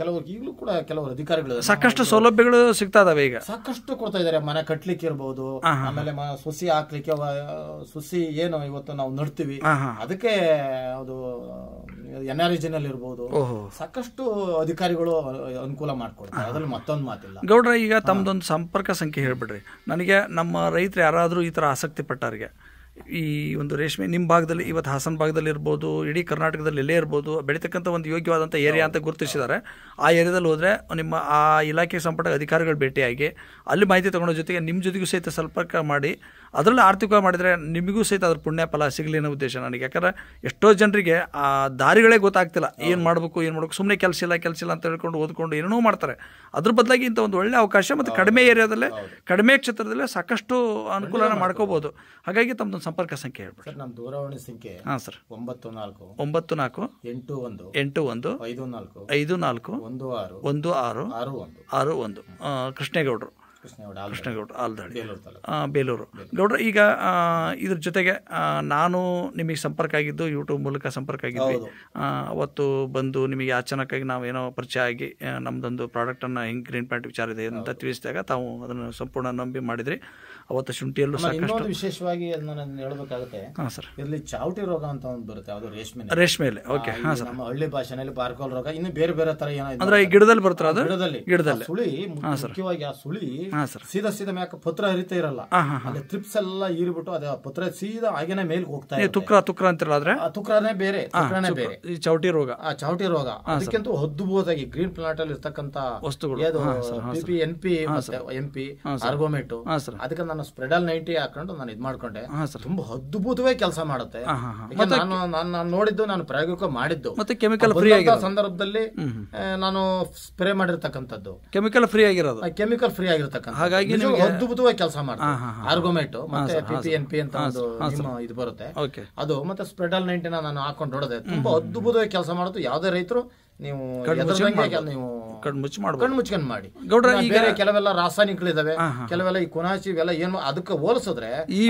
ಕೆಲವರು ಈಗಲೂ ಕೂಡ ಕೆಲವರು ಅಧಿಕಾರಿಗಳು ಸಾಕಷ್ಟು ಸೌಲಭ್ಯಗಳು ಸಿಗ್ತಾ ಇದಾವೆ, ಈಗ ಸಾಕಷ್ಟು ಕೊಡ್ತಾ ಇದಾರೆ. ಮನೆ ಕಟ್ಲಿಕ್ಕೆ ಇರ್ಬೋದು, ಆಮೇಲೆ ಸುಸಿ ಹಾಕ್ಲಿಕ್ಕೆ, ಸುಸಿ ಏನು ಇವತ್ತು ನಾವು ನಡ್ತೀವಿ ಅದಕ್ಕೆ ಅದು NRG ನಲ್ಲಿ ಇರ್ಬೋದು, ಸಾಕಷ್ಟು ಅಧಿಕಾರಿಗಳು ಅನುಕೂಲ ಮಾಡ್ಕೊಡ್ತಾರೆ. ಅದ್ರಲ್ಲಿ ಮತ್ತೊಂದು ಮಾತಿಲ್ಲ. ಗೌಡ್ರ, ಈಗ ತಮ್ದೊಂದು ಸಂಪರ್ಕ ಸಂಖ್ಯೆ ಹೇಳ್ಬಿಡ್ರಿ ನನಗೆ. ನಮ್ಮ ರೈತರು ಯಾರಾದ್ರೂ ಈ ತರ ಆಸಕ್ತಿ ಪಟ್ಟವ್ರಿಗೆ ಈ ಒಂದು ರೇಷ್ಮೆ ನಿಮ್ಮ ಭಾಗದಲ್ಲಿ, ಇವತ್ತು ಹಾಸನ ಭಾಗದಲ್ಲಿ ಇರ್ಬೋದು, ಇಡೀ ಕರ್ನಾಟಕದಲ್ಲಿ ಎಲ್ಲೇ ಇರ್ಬೋದು, ಬೆಳೀತಕ್ಕಂಥ ಒಂದು ಯೋಗ್ಯವಾದಂಥ ಏರಿಯಾ ಅಂತ ಗುರುತಿಸಿದ್ದಾರೆ. ಆ ಏರಿಯಾದಲ್ಲಿ ಹೋದರೆ ನಿಮ್ಮ ಆ ಇಲಾಖೆಗೆ ಸಂಪರ್ಕ ಅಧಿಕಾರಿಗಳು ಭೇಟಿಯಾಗಿ ಅಲ್ಲಿ ಮಾಹಿತಿ ತಗೊಳ್ಳೋ ಜೊತೆಗೆ ನಿಮ್ಮ ಜೊತೆಗೂ ಸಹಿತ ಸಂಪರ್ಕ ಮಾಡಿ ಅದರಲ್ಲಿ ಆರ್ಥಿಕವಾಗಿ ಮಾಡಿದರೆ ನಿಮಗೂ ಸಹಿತ ಅದ್ರ ಪುಣ್ಯ ಫಲ ಸಿಗಲಿ ಅನ್ನೋ ಉದ್ದೇಶ ನನಗೆ. ಯಾಕಂದರೆ ಎಷ್ಟೋ ಜನರಿಗೆ ಆ ದಾರಿಗಳೇ ಗೊತ್ತಾಗ್ತಿಲ್ಲ, ಏನು ಮಾಡಬೇಕು ಸುಮ್ಮನೆ ಕೆಲಸ ಇಲ್ಲ ಅಂತ ಹೇಳ್ಕೊಂಡು ಓದ್ಕೊಂಡು ಏನೋ ಮಾಡ್ತಾರೆ. ಅದ್ರ ಬದಲಾಗಿ ಇಂಥ ಒಂದು ಒಳ್ಳೆ ಅವಕಾಶ ಮತ್ತು ಕಡಿಮೆ ಏರಿಯಾದಲ್ಲೇ ಕಡಿಮೆ ಕ್ಷೇತ್ರದಲ್ಲೇ ಸಾಕಷ್ಟು ಅನುಕೂಲನ ಮಾಡ್ಕೋಬಹುದು. ಹಾಗಾಗಿ ತಮ್ಮದೊಂದು ಸಂಪರ್ಕ ಸಂಖ್ಯೆ ಹೇಳ್ಬಿಡಿ. ನಮ್ಮ ದೂರವಾಣಿ ಸಂಖ್ಯೆ ಹಾಂ ಸರ್ 94 81 81 54 16 ಕೃಷ್ಣೇಗೌಡರು ಆಲ್ದಾಡಿ, ಬೇಲೂರು. ಗೌಡ್ರ, ಈಗ ಇದ್ರ ಜೊತೆಗೆ ನಾನು ನಿಮಗೆ ಸಂಪರ್ಕ ಆಗಿದ್ದು ಯೂಟ್ಯೂಬ್ ಮೂಲಕ ಸಂಪರ್ಕ ಆಗಿದ್ವಿ. ಅವತ್ತು ಬಂದು ನಿಮಗೆ ಅಚಾನಕ್ಕಾಗಿ ನಾವೇನೋ ಪರಿಚಯ ಆಗಿ ನಮ್ದೊಂದು ಪ್ರಾಡಕ್ಟನ್ನು ಹೆಂಗೆ ಗ್ರೀನ್ ಪ್ಯಾಂಟ್ ವಿಚಾರ ಇದೆ ಅಂತ ತಿಳಿಸಿದಾಗ ತಾವು ಅದನ್ನು ಸಂಪೂರ್ಣ ನಂಬಿ ಮಾಡಿದ್ರಿ. ಅವತ್ತು ಶುಂಠಿಯಲ್ಲೂ ಸಾಕಷ್ಟು ವಿಶೇಷವಾಗಿ ಅದನ್ನ ಹೇಳಬೇಕಾಗುತ್ತೆ. ಹಾಂ ಸರ್, ಇಲ್ಲಿ ಚಾವಟಿ ರೋಗ ಅಂತ ಒಂದು ಬರುತ್ತೆ, ಅದು ರೇಷ್ಮೆಯಲ್ಲಿ. ಓಕೆ, ಹಾಂ ಸರ್. ನಮ್ಮ ಹಳ್ಳಿ ಭಾಷೆನಲ್ಲಿ ಬಾರ್ಕೋಲ್ ರೋಗ, ಇನ್ನು ಬೇರೆ ಬೇರೆ ತರ ಏನೋ ಅಂದ್ರೆ ಈ ಗಿಡದಲ್ಲಿ ಬರ್ತಾರೆ, ಅದು ಗಿಡದಲ್ಲಿ ಸುಳಿ, ಮುಖ್ಯವಾಗಿ ಆ ಸುಳಿ ಸೀದಾ ಮ್ಯಾಕ ಪತ್ರ ಹರಿತಾ ಇರಲ್ಲ, ಅಲ್ಲಿ ಟ್ರಿಪ್ಸ್ ಎಲ್ಲ ಈರ್ಬಿಟ್ಟು ಅದ ಪತ್ರ ಸೀದಾ ಹಾಗೇನೆ ಮೇಲ್ ಹೋಗ್ತಾ ಇದೆ. ತುಕ್ರ ಅಂತಿರಲ್ಲ, ಆದ್ರೆ ತುಕ್ರನೇ ಬೇರೆ, ಈ ಚೌಟಿ ರೋಗ, ಚಾವಟಿ ರೋಗ. ಅದಕ್ಕಿಂತ ಅದ್ಭುತವಾಗಿ ಗ್ರೀನ್ ಪ್ಲಾಂಟ್ ಅಲ್ಲಿ ಇರ್ತಕ್ಕಂಥ ವಸ್ತುಗಳು, PP, MP, ಆರ್ಗೋಮೆಟ್, ಅದಕ್ಕೆ ನಾನು ಸ್ಪ್ರೆಡಲ್ 90 ಹಾಕೊಂಡು ನಾನು ಇದ್ ಮಾಡ್ಕೊಂಡೆ. ತುಂಬಾ ಅದ್ಭುತವಾಗಿ ಕೆಲಸ ಮಾಡುತ್ತೆ. ನಾನು ನೋಡಿದ್ದು, ನಾನು ಪ್ರಾಯೋಗಿಕ ಮಾಡಿದ್ದು, ಮತ್ತೆ ಕೆಮಿಕಲ್ ಫ್ರೀ ಸಂದರ್ಭದಲ್ಲಿ ನಾನು ಸ್ಪ್ರೇ ಮಾಡಿರ್ತಕ್ಕಂಥದ್ದು, ಕೆಮಿಕಲ್ ಫ್ರೀ ಆಗಿರತಕ್ಕಂಥ, ಹಾಗಾಗಿ ಅದ್ಭುತವಾಗಿ ಕೆಲಸ ಮಾಡ್ತಾರೆ. ಆರ್ಗೋಮೆಟ್ ಮತ್ತೆ PP ಅಂತ ಒಂದು ಇದು ಬರುತ್ತೆ, ಅದು ಮತ್ತೆ ಸ್ಪ್ರೆಡಲ್ 90 ನಾನು ಹಾಕೊಂಡು ಹೊಡೆದೆ. ತುಂಬಾ ಅದ್ಭುತವಾಗಿ ಕೆಲಸ ಮಾಡುತ್ತೆ. ಯಾವ್ದೇ ರೈತರು ನೀವು ಕಣ್ಮುಚ್ಕೊಂಡ್ ಮಾಡಿ. ಗೌಡ್ರ, ಬೇರೆ ಕೆಲವೆಲ್ಲ ರಾಸಾಯನಿಕಗಳಿದಾವೆ, ಕೆಲವೆಲ್ಲ ಈ ಕುನಾಚಿ ಇವೆಲ್ಲ ಏನು ಅದಕ್ಕೆ ಹೋಲಿಸಿದ್ರೆ ಈ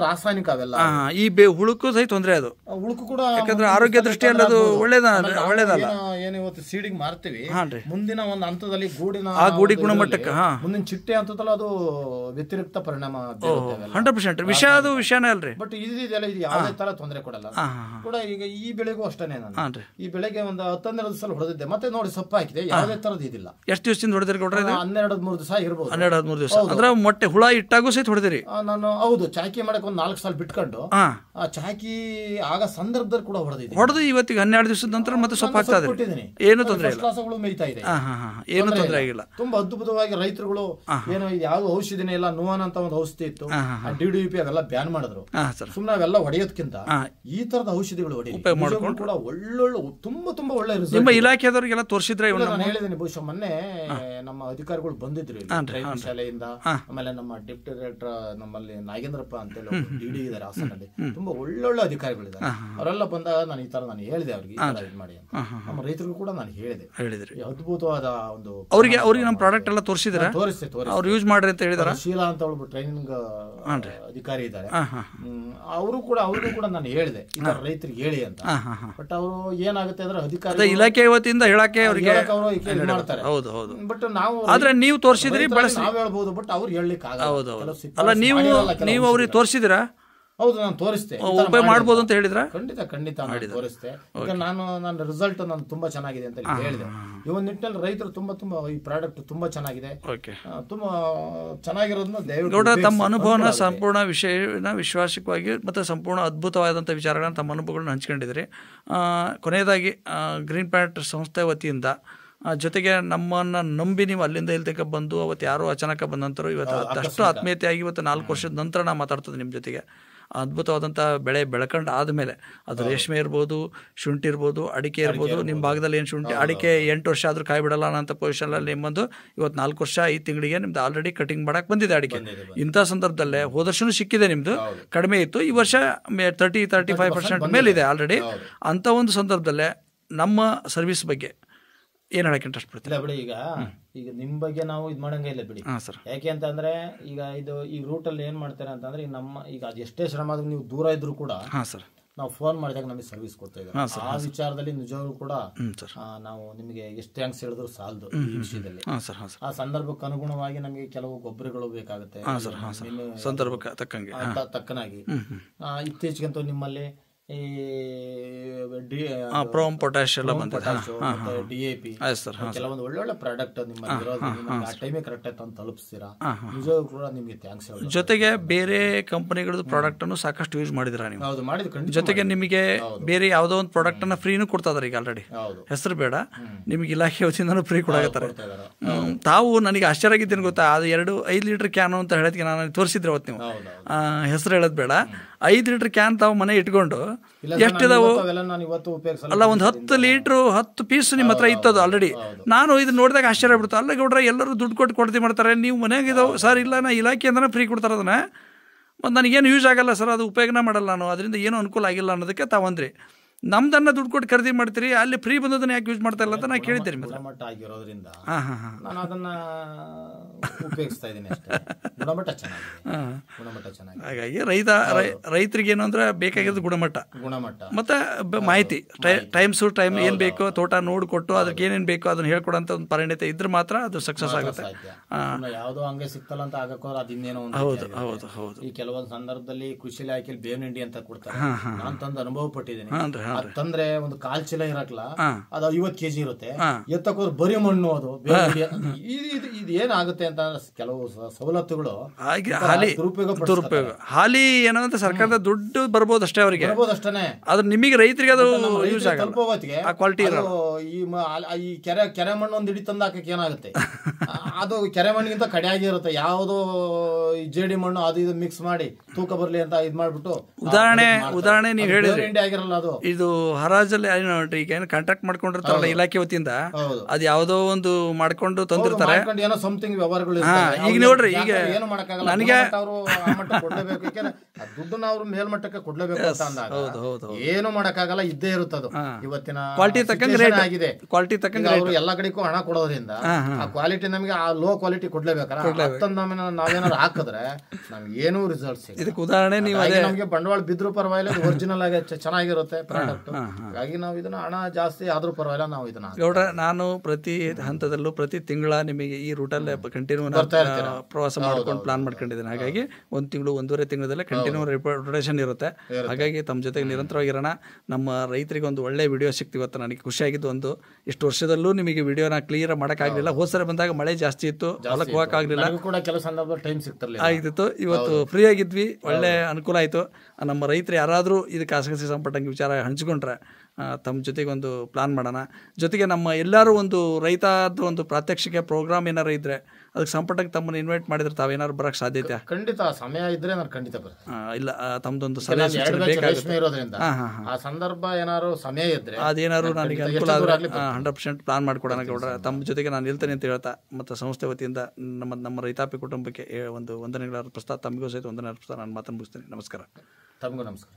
ರಾಸಾಯನಿಕ ಅವೆಲ್ಲ. ಈ ಹುಳುಕು ಸಹಿತ ತೊಂದ್ರೆ, ಅದು ಹುಳುಕು ಕೂಡ ಯಾಕಂದ್ರೆ ಆರೋಗ್ಯ ದೃಷ್ಟಿಯಲ್ಲಿ ಅದು ಒಳ್ಳೇದಲ್ಲ. ಏನು ಇವತ್ತು ಸೀಡಿಂಗ್ ಮಾರ್ತೀವಿ, ಮುಂದಿನ ಒಂದು ಹಂತದಲ್ಲಿ ಗೂಡಿ ಗುಣಮಟ್ಟಕ್ಕೆ ಮುಂದಿನ ಚಿಟ್ಟೆ ಹಂತದಲ್ಲಿ ಅದು ವ್ಯತಿರಿಕ್ತ ಪರಿಣಾಮ 100% ವಿಷಯನೇ ಅಲ್ರಿ. ಬಟ್ ಇದೆಲ್ಲ ಇದು ಯಾವುದೇ ತರ ತೊಂದರೆ ಕೊಡಲ್ಲ ಕೂಡ. ಈಗ ಈ ಬೆಳೆಗೂ ಅಷ್ಟೇನೆ, ನಾನು ಈ ಬೆಳೆಗೆ ಒಂದು 10-12 ಸಲ ಹೊಡೆದಿದ್ದೆ, ಮತ್ತೆ ನೋಡಿ ಸೊಪ್ಪು ಹಾಕಿದೆ, ಯಾವುದೇ ತರದ್ ಇದಿಲ್ಲ. ಎಷ್ಟು ದಿವಸದಿಂದ ಹೊಡೆದಿರಿ ಗೌಡ್ರೆ? 12-13 ದಿವಸ ಇರ್ಬೋದು. 12-13 ದಿವಸ ಅಂದ್ರೆ ಮೊಟ್ಟೆ ಹುಳ ಇಟ್ಟಾಗೂ ಸಹಿತ ಹೊಡೆದಿರಿ? ನಾನು ಹೌದು, ಚಾಕಿ ಮಾಡಕ್ ಒಂದು 4 ಸಲ ಬಿಟ್ಕೊಂಡು ಆ ಚಾಕಿ ಆಗ ಸಂದರ್ಭದಲ್ಲಿ ಕೂಡ ಹೊಡೆದು ಇವತ್ತಿಗೆ 12 ದಿವಸದ ನಂತರ ಮತ್ತೆ ಸೊಪ್ಪು ಹಾಕ್ತಾ ಇದ್ದೀನಿ. ಏನು ತೊಂದರೆ ಇಲ್ಲ, ಮೇಯ್ತಾ ಇದೆ, ಏನು ತೊಂದರೆ ಆಗಿಲ್ಲ. ತುಂಬಾ ಅದ್ಭುತವಾಗಿ ರೈತರುಗಳು ಏನು ಯಾವ ಔಷಧಿನೇ ಇಲ್ಲ, ನೋವನ್ ಅಂತ ಒಂದು ಔಷಧಿ ಇತ್ತು, DDP ಅವೆಲ್ಲ ಬ್ಯಾನ್ ಮಾಡಿದ್ರು. ಸುಮ್ಮನೆ ಅವೆಲ್ಲ ಹೊಡೆಯೋದಕ್ಕಿಂತ ಈ ತರದ ಔಷಧಿಗಳು ಕೂಡ ಒಳ್ಳೊಳ್ಳೆ ತುಂಬಾ ಒಳ್ಳೆ ರಿಸಲ್ಟ್. ಇಲಾಖೆದವರಿಗೆಲ್ಲ ತೋರಿಸಿದ್ರೆ ನಾನು ಹೇಳಿದ್ದೀನಿ, ಬಹುಶಃ ಮೊನ್ನೆ ನಮ್ಮ ಅಧಿಕಾರಿಗಳು ಬಂದಿದ್ರು ಶಾಲೆಯಿಂದ. ಆಮೇಲೆ ನಮ್ಮ ಡೆಪ್ಟಿ ಡೈರೆಕ್ಟರ್ ನಮ್ಮಲ್ಲಿ ನಾಗೇಂದ್ರಪ್ಪ ಅಂತೇಳಿ DD ಇದಾರೆ ಹಾಸನಲ್ಲಿ, ತುಂಬಾ ಒಳ್ಳೊಳ್ಳೆ ಅಧಿಕಾರಿಗಳಿದ್ದಾರೆ. ಅವರೆಲ್ಲ ಬಂದಾಗ ನಾನು ಈ ತರ ನಾನು ಹೇಳಿದೆ ಅವ್ರಿಗೆ ಇದು ಮಾಡಿ ಅಂತ. ನಮ್ಮ ರೈತರಿಗೂ ಕೂಡ ನಾನು ಹೇಳಿದ್ರಿ ಅದ್ಭುತವಾದ ಒಂದು ಅವ್ರಿಗೆ ನಮ್ಮ ಪ್ರಾಡಕ್ಟ್ ಎಲ್ಲ ತೋರಿಸಿದ್ರೆ ಅವ್ರು ಯೂಸ್ ಮಾಡ್ರಿ ಅಂತ ಹೇಳಿದಾರೆ. ಶೀಲಾ ಅಂತ ಒಬ್ಬ ಟ್ರೈನಿಂಗ್ ಅಧಿಕಾರಿ ಇದ್ದಾರೆ, ಅವ್ರಿಗೂ ಕೂಡ ನಾನು ಹೇಳಿದೆ ಈ ತರ ರೈತರಿಗೆ ಹೇಳಿ ಅಂತ. ಬಟ್ ಅವರು ಏನಾಗುತ್ತೆ ಅಂದ್ರೆ ಅಧಿಕಾರಿ ಇಲಾಖೆ ವತಿಯಿಂದ ಹೇಳಕ್ಕೆ ಅವ್ರಿಗೆ ಮಾಡ್ತಾರೆ. ಬಟ್ ನಾವು ಆದ್ರೆ ನೀವು ತೋರಿಸಿದ್ರಿ, ನಾವ್ ಹೇಳ್ಬೋದು, ಬಟ್ ಅವ್ರು ಹೇಳಲಿಕ್ಕೆ ಆಗಲ್ಲ. ಅಲ್ಲ, ನೀವು ಅವ್ರಿಗೆ ತೋರಿಸಿದಿರಾ? ಹೌದು, ನಾನು ತೋರಿಸ್ತೆ, ಉಪಯೋಗ ಮಾಡ್ಬೋದು ಅಂತ ಹೇಳಿದ್ರ? ಖಂಡಿತ ತೋರಿಸ್ತೆ. ಈಗ ನನ್ನ ರಿಸಲ್ಟ್ ನಾನು ತುಂಬಾ ಚೆನ್ನಾಗಿದೆ ಅಂತ ಹೇಳಿದೆ. ಈ ಒಂದು ನಿಟ್ಟಿನಲ್ಲಿ ರೈತರು ತುಂಬಾ ಈ ಪ್ರಾಡಕ್ಟ್ ತುಂಬಾ ಚೆನ್ನಾಗಿದೆ, ತುಂಬಾ ಚೆನ್ನಾಗಿರೋದನ್ನ ದಯವಿಟ್ಟು ತಮ್ಮ ಅನುಭವನ ಸಂಪೂರ್ಣ ವಿಶ್ವಾಸವಾಗಿ ಮತ್ತೆ ಸಂಪೂರ್ಣ ಅದ್ಭುತವಾದಂಥ ವಿಚಾರಗಳನ್ನ ತಮ್ಮ ಅನುಭವಗಳನ್ನ ಹಂಚ್ಕೊಂಡಿದ್ರಿ. ಕೊನೆಯದಾಗಿ ಗ್ರೀನ್ ಪ್ಯಾಂಟ್ ಸಂಸ್ಥೆ ವತಿಯಿಂದ ಜೊತೆಗೆ ನಮ್ಮನ್ನು ನಂಬಿ ನೀವು ಅಲ್ಲಿಂದ ಇಲ್ಲಿ ತನಕ ಬಂದು ಅವತ್ತು ಯಾರೋ ಅಚಾನಕ ಬಂದ ನಂತರ ಇವತ್ತು ಅಷ್ಟು ಆತ್ಮೀಯತೆಯಾಗಿ ಇವತ್ತು 4 ವರ್ಷದ ನಂತರ ನಾನು ಮಾತಾಡ್ತದೆ ನಿಮ್ಮ ಜೊತೆಗೆ. ಅದ್ಭುತವಾದಂಥ ಬೆಳೆ ಬೆಳ್ಕೊಂಡು ಆದಮೇಲೆ ಅದು ರೇಷ್ಮೆ ಇರ್ಬೋದು, ಶುಂಠಿ ಇರ್ಬೋದು, ಅಡಿಕೆ ಇರ್ಬೋದು. ನಿಮ್ಮ ಭಾಗದಲ್ಲಿ ಏನು ಶುಂಠಿ ಅಡಿಕೆ 8 ವರ್ಷ ಆದರೂ ಕಾಯಿ ಬಿಡಲ್ಲ ಅನ್ನೋಂಥ ಪೊಸಿಷನಲ್ಲಿ ನಿಮ್ಮದು ಇವತ್ತು 4 ವರ್ಷ 5 ತಿಂಗಳಿಗೆ ನಿಮ್ದು ಆಲ್ರೆಡಿ ಕಟಿಂಗ್ ಮಾಡಕ್ಕೆ ಬಂದಿದೆ ಅಡಿಕೆ. ಇಂಥ ಸಂದರ್ಭದಲ್ಲೇ ಹೋದ ವರ್ಷನೂ ಸಿಕ್ಕಿದೆ, ನಿಮ್ಮದು ಕಡಿಮೆ ಇತ್ತು, ಈ ವರ್ಷ 30-35% ಮೇಲಿದೆ ಆಲ್ರೆಡಿ. ಅಂಥ ಒಂದು ಸಂದರ್ಭದಲ್ಲೇ ನಮ್ಮ ಸರ್ವಿಸ್ ಬಗ್ಗೆ ಏನು ಹೇಳಕ್ಕೆ ಇಂಟ್ರೆಸ್ಟ್ ಪಡ್ತೀರಾ? ಬಿಡಿ, ಈಗ ನಿಮ್ಮ ಬಗ್ಗೆ ನಾವು ಇದು ಮಾಡಂಗೆ ಇಲ್ಲ ಬಿಡಿ. ಯಾಕೆ ಅಂತಂದ್ರೆ ಈಗ ಈ ರೂಟಲ್ಲಿ ಏನು ಮಾಡ್ತಾರೆ ಅಂತಂದ್ರೆ ಈಗ ಅದು ಎಷ್ಟೇ ಶ್ರಮ ಆದ್ರೂ ನೀವು ದೂರ ಇದ್ರು ಕೂಡ ನಾವು ಫೋನ್ ಮಾಡಿದಾಗ ನಮಗೆ ಸರ್ವಿಸ್ ಕೊಡ್ತಾ ಇದ್ದಾರೆ. ಆ ವಿಚಾರದಲ್ಲಿ ನಿಜವಾಗ್ಲೂ ಕೂಡ ನಾವು ನಿಮಗೆ ಎಷ್ಟು ಥ್ಯಾಂಕ್ಸ್ ಹೇಳಿದ್ರು ಸಾಲದು ಈ ವಿಷಯದಲ್ಲಿ. ಆ ಸಂದರ್ಭಕ್ಕೆ ಅನುಗುಣವಾಗಿ ನಮಗೆ ಕೆಲವು ಗೊಬ್ಬರಗಳು ಬೇಕಾಗುತ್ತೆ, ಸಂದರ್ಭಕ್ಕೆ ತಕ್ಕನಾಗಿ. ಇತ್ತೀಚೆಗಂತೂ ನಿಮ್ಮಲ್ಲಿ ಈ ಪ್ರೋಮ್ ಪೊಟ್ಯಾಶ್ ಎಲ್ಲ ಬಂದಿದೆ, DAP ಕೆಲವೊಂದು ಒಳ್ಳೊಳ್ಳೆ ಪ್ರಾಡಕ್ಟ್ ನಿಮ್ಮ ಟೈಮಿಗೆ ಕರೆಕ್ಟ್ ಆಗಿ ತಂದು ತಲುಪಿಸ್ತೀರಾ. ನಿಜವಾಗ್ಲೂ ಕೂಡ ನಿಮಗೆ ಥ್ಯಾಂಕ್ಸ್. ಜೊತೆಗೆ ಬೇರೆ ಕಂಪನಿಗಳದ್ದು ಪ್ರಾಡಕ್ಟ್ ಅನ್ನು ಸಾಕಷ್ಟು ಯೂಸ್ ಮಾಡಿದಿರಾ ನೀವು? ಹೌದು, ಮಾಡಿದ್ವಿ. ಜೊತೆಗೆ ನಿಮಗೆ ಬೇರೆ ಯಾವುದೋ ಒಂದು ಪ್ರಾಡಕ್ಟ್ ಅನ್ನ ಫ್ರೀನೂ ಕೊಡ್ತಾ ಇದಾರೆ ಈಗ ಆಲ್ರೆಡಿ. ಹೆಸರು ಬೇಡ, ನಿಮಗೆ ಇಲಾಖೆ ವತಿಯಿಂದನೂ ಫ್ರೀ ಕೊಡಾಕತ್ತಾರೆ. ತಾವು ನನಗೆ ಆಶ್ಚರ್ಯ ಆಗಿದ್ದೇನೆ ಗೊತ್ತಾ, ಅದು 5 ಲೀಟರ್ ಕ್ಯಾನು ಅಂತ ಹೇಳೋದಕ್ಕೆ ನಾನು ತೋರಿಸಿದ್ರೆ ಅವತ್ತು ನೀವು ಹೆಸರು ಹೇಳೋದು ಬೇಡ, 5 ಲೀಟರ್ ಕ್ಯಾನ್ ತಾವು ಮನೆ ಇಟ್ಕೊಂಡು ಎಷ್ಟಿದಾವು ಅಲ್ಲ, ಒಂದು 10 ಲೀಟ್ರು 10 ಪೀಸ್ ನಿಮ್ಮ ಹತ್ರ ಇತ್ತದು ಆಲ್ರೆಡಿ. ನಾನು ಇದು ನೋಡಿದಾಗ ಆಶ್ಚರ್ಯ ಬಿಡ್ತು, ಅಲ್ಲ ಗೌಡ್ರ ಎಲ್ಲರೂ ದುಡ್ಡು ಕೊಡ್ತಿ ಮಾಡ್ತಾರೆ, ನೀವು ಮನೆಯಾಗ ಇದಾವೆ ಸರ್? ಇಲ್ಲ, ನಾ ಇಲಾಖೆ ಅಂದ್ರೆ ಫ್ರೀ ಕೊಡ್ತಾರೆ ಅದನ್ನ, ಮತ್ತು ನನಗೇನು ಯೂಸ್ ಆಗಲ್ಲ ಸರ್, ಅದು ಉಪಯೋಗನ ಮಾಡಲ್ಲ ನಾನು, ಅದರಿಂದ ಏನೂ ಅನುಕೂಲ ಆಗಿಲ್ಲ ಅನ್ನೋದಕ್ಕೆ ತಾವಂದ್ರಿ. ನಮ್ದನ್ನ ದುಡ್ಡು ಕೊಟ್ಟು ಖರೀದಿ ಮಾಡ್ತೀರಿ, ಅಲ್ಲಿ ಫ್ರೀ ಬಂದದನ್ನ ಯಾಕೆ ಯೂಸ್ ಮಾಡ್ತಾ ಇಲ್ಲ ಅಂತ ನಾ ಕೇಳ್ತೀನಿ. ಗುಣಮಟ್ಟ ಆಗಿರೋದ್ರಿಂದ ನಾನು ಅದನ್ನ ಉಪಯೋಗಿಸ್ತಾ ಇದ್ದೀನಿ ಅಷ್ಟೇ. ಗುಣಮಟ್ಟ ಚೆನ್ನಾಗಿದೆ. ಹಾಗಾಗಿ ರೈತರಿಗೆ ಏನು ಅಂದ್ರೆ ಬೇಕಾಗಿರೋದು ಗುಣಮಟ್ಟ ಮತ್ತೆ ಮಾಹಿತಿ, ಟೈಮ್ ಏನ್ ಬೇಕೋ ತೋಟ ನೋಡ್ಕೊಟ್ಟು ಅದಕ್ಕೆ ಏನೇನ್ ಬೇಕೋ ಅದನ್ನ ಹೇಳ್ಕೊಡಂತ ಒಂದು ಪರಿಣತಿ ಇದ್ರೆ ಮಾತ್ರ ಅದು ಸಕ್ಸಸ್ ಆಗುತ್ತೆ. ಯಾವ್ದೋ ಹಂಗೆ ಸಿಕ್ತಲ್ಲ ಅಂತ ಆಗಕ್ಕೋದ್ರೆ ಅದಿನ್ನೇನೋ. ಹೌದು. ಈ ಕೆಲವೊಂದು ಸಂದರ್ಭದಲ್ಲಿ ಕೃಷಿ ಇಲಾಖೆಯಲ್ಲಿ ಬೇವಿನ ಹಿಂಡಿ ಅಂತ ಕೊಡ್ತಾರೆ, ನಾನು ತಂದು ಅನುಭವ ಪಟ್ಟಿದ್ದೀನಿ. ತಂದ್ರೆ ಒಂದು ಕಾಲ್ ಚೀಲ ಇರಕ್ಲ ಅದು 50 kg ಇರುತ್ತೆ, ಎತ್ತಕೋದ್ರೆ ಬರೀ ಮಣ್ಣು ಅದು. ಇದು ಏನಾಗುತ್ತೆ ಅಂತ ಕೆಲವು ಸವಲತ್ತುಗಳು ದುರುಪಯೋಗ. ಹಾಲಿ ಏನೋ ಅಂತ ಸರ್ಕಾರದ ದುಡ್ಡು ಬರ್ಬೋದು ಅಷ್ಟೇ, ಅವರಿಗೆ ಅಷ್ಟೇ. ಅದ್ರ ನಿಮಗೆ ರೈತರಿಗೆ ಅದು ಯೂಸ್ ಆಗಲ್ಲ. ಕ್ವಾಲಿಟಿ ಈ ಕೆರೆ ಮಣ್ಣು ಒಂದು ಹಿಡಿ ತಂದು ಹಾಕಕ್ಕೆ ಏನಾಗುತ್ತೆ, ಅದು ಕೆರೆ ಮಣ್ಣಿಗಿಂತ ಕಡಿಯಾಗಿ ಇರುತ್ತೆ. ಯಾವುದೋ ಜೇಡಿ ಮಣ್ಣು ಅದು ಇದು ಮಿಕ್ಸ್ ಮಾಡಿ ತೂಕ ಬರ್ಲಿ ಅಂತ ಇದ್ ಮಾಡ್ಬಿಟ್ಟು ಉದಾಹರಣೆ ನೀವು ಹೇಳಿದ್ರಿ ಆಗಿರಲ್ಲ. ಅದು ಇದು ಹರಾಜಲ್ಲಿ ಈಗ ಏನು ಕಾಂಟ್ರಾಕ್ಟ್ ಮಾಡ್ಕೊಂಡಿರ್ತಾರಲ್ಲ ಇಲಾಖೆ ವತಿಯಿಂದ, ಅದು ಯಾವುದೋ ಒಂದು ಮಾಡ್ಕೊಂಡು ತಂದಿರ್ತಾರೆ. ಈಗ ನೋಡ್ರಿ, ಈಗ ನನಗೆ ದುಡ್ಡನ್ನ ಅವ್ರು ಮೇಲ್ಮಟ್ಟಕ್ಕೆ ಕೊಡ್ಲೇಬೇಕು ಅಂತ ಅಂದಾಗ ಏನು ಮಾಡಕ್ಕಾಗಲ್ಲ, ಇದ್ದೇ ಇರುತ್ತದು. ಇವತ್ತಿನ ಕ್ವಾಲಿಟಿ ತಕ್ಕಂಗೆ ರೇಟ್ ಆಗಿದೆ, ಕ್ವಾಲಿಟಿ ತಕ್ಕಂಗೆ ಅವರು ಎಲ್ಲ ಕಡೆಗೂ ಹಣ ಕೊಡೋದ್ರಿಂದ ಆ ಕ್ವಾಲಿಟಿ ನಮಗೆ ಆ ಲೋ ಕ್ವಾಲಿಟಿ ಕೊಡ್ಲೇಬೇಕಲ್ಲ. ನಾವೇನಾದ್ರು ಹಾಕಿದ್ರೆ ನಮ್ಗೆ ಏನೂ ರಿಸಲ್ಟ್ಸ್. ಇದಕ್ಕೆ ಉದಾಹರಣೆ ನೀವು ನಮಗೆ ಬಂಡವಾಳ ಬಿದ್ರು ಪರವಾಗಿಲ್ಲ, ಒರಿಜಿನಲ್ ಆಗಿ ಚೆನ್ನಾಗಿರುತ್ತೆ ಪ್ರಾಡಕ್ಟ್. ಹಾಗಾಗಿ ನಾವು ಇದನ್ನ ಹಣ ಜಾಸ್ತಿ ಆದ್ರೂ ಪರವಾಗಿಲ್ಲ, ನಾವು ಇದನ್ನ ಗೌಡ್ರ ನಾನು ಪ್ರತಿ ಹಂತದಲ್ಲೂ ಪ್ರತಿ ತಿಂಗಳ ನಿಮಗೆ ಈ ರೂಟಲ್ಲಿ ಕಂಟಿನ್ಯೂ ಪ್ರವಾಸ ಮಾಡ್ಕೊಂಡು ಪ್ಲಾನ್ ಮಾಡ್ಕೊಂಡಿದ್ದೇನೆ. ಹಾಗಾಗಿ 1 ತಿಂಗಳು 1.5 ತಿಂಗಳಲ್ಲೇ ಕಂಟಿನ್ಯೂ ರೊಟೇಷನ್ ಇರುತ್ತೆ. ಹಾಗಾಗಿ ತಮ್ಮ ಜೊತೆಗೆ ನಿರಂತರವಾಗಿರೋಣ. ನಮ್ಮ ರೈತರಿಗೆ ಒಂದು ಒಳ್ಳೆ ವಿಡಿಯೋ ಸಿಕ್ತಿವತ್ತು. ನನಗೆ ಖುಷಿಯಾಗಿದ್ದು ಒಂದು ಇಷ್ಟು ವರ್ಷದಲ್ಲೂ ನಿಮಗೆ ವಿಡಿಯೋನ ಕ್ಲಿಯರ್ ಮಾಡೋಕ್ಕಾಗಲಿಲ್ಲ. ಹೋದ್ಸರಿ ಬಂದಾಗ ಮಳೆ ಜಾಸ್ತಿ ಇತ್ತು, ಹೊಲಕ್ಕೆ ಹೋಗಕ್ಕಾಗಲಿಲ್ಲ, ಕೆಲವು ಸಂದರ್ಭದಲ್ಲಿ ಟೈಮ್ ಸಿಗ್ತಿರ್ಲಿಲ್ಲ, ಆಗಿತ್ತು. ಇವತ್ತು ಫ್ರೀ ಆಗಿದ್ವಿ, ಒಳ್ಳೆ ಅನುಕೂಲ ಆಯಿತು. ನಮ್ಮ ರೈತರು ಯಾರಾದರೂ ಇದಕ್ಕೆ ಆಸಕ್ತಿ ಸಂಪಟ್ಟಂಗೆ ವಿಚಾರ ಹಂಚ್ಕೊಂಡ್ರೆ ತಮ್ಮ ಜೊತೆಗೆ ಒಂದು ಪ್ಲಾನ್ ಮಾಡೋಣ. ಜೊತೆಗೆ ನಮ್ಮ ಎಲ್ಲರೂ ಒಂದು ರೈತದ್ದು ಒಂದು ಪ್ರಾತ್ಯಕ್ಷಿಕೆ ಪ್ರೋಗ್ರಾಮ್ ಏನಾರು ಇದ್ರೆ ಅದಕ್ಕೆ ಸಂಪಟ್ಟಕ್ಕೆ ತಮ್ಮನ್ನು ಇನ್ವೈಟ್ ಮಾಡಿದ್ರೆ ತಾವೇನಾದ್ರು ಬರೋಕ್ಕೆ ಸಾಧ್ಯತೆ? ಖಂಡಿತ ಸಮಯ ಇದ್ರೆ ನಾನು ಖಂಡಿತ ಬರ್ತೀನಿ. ಇಲ್ಲ, ತಮ್ಮದೊಂದು ಸಲಹೆ ಇರೋದ್ರಿಂದ ಆ ಸಂದರ್ಭ ಏನಾದ್ರು ಸಮಯ ಇದ್ರೆ ಅದೇನಾದ್ರು ನನಗೆ ಅನುಕೂಲ ಆದರೆ 100% ಪ್ಲಾನ್ ಮಾಡ್ಕೊಡೋಣ ಗೌಡ್ರ. ತಮ್ಮ ಜೊತೆಗೆ ನಾನು ಇರ್ತೀನಿ ಅಂತ ಹೇಳ್ತಾ ಮತ್ತು ಸಂಸ್ಥೆ ವತಿಯಿಂದ ನಮ್ಮ ರೈತಾಪಿ ಕುಟುಂಬಕ್ಕೆ ಒಂದು ವಂದನೆಗಳ ಪ್ರಸ್ತಾವ, ತಮಗೂ ಸಹಿತ ವಂದನೆ ಅರ್ಪಿಸ್ತಾ ನಾನು ಮಾತನ್ನು ಮುಗಿಸ್ತೀನಿ. ನಮಸ್ಕಾರ. ತಮಗೂ ನಮಸ್ಕಾರ.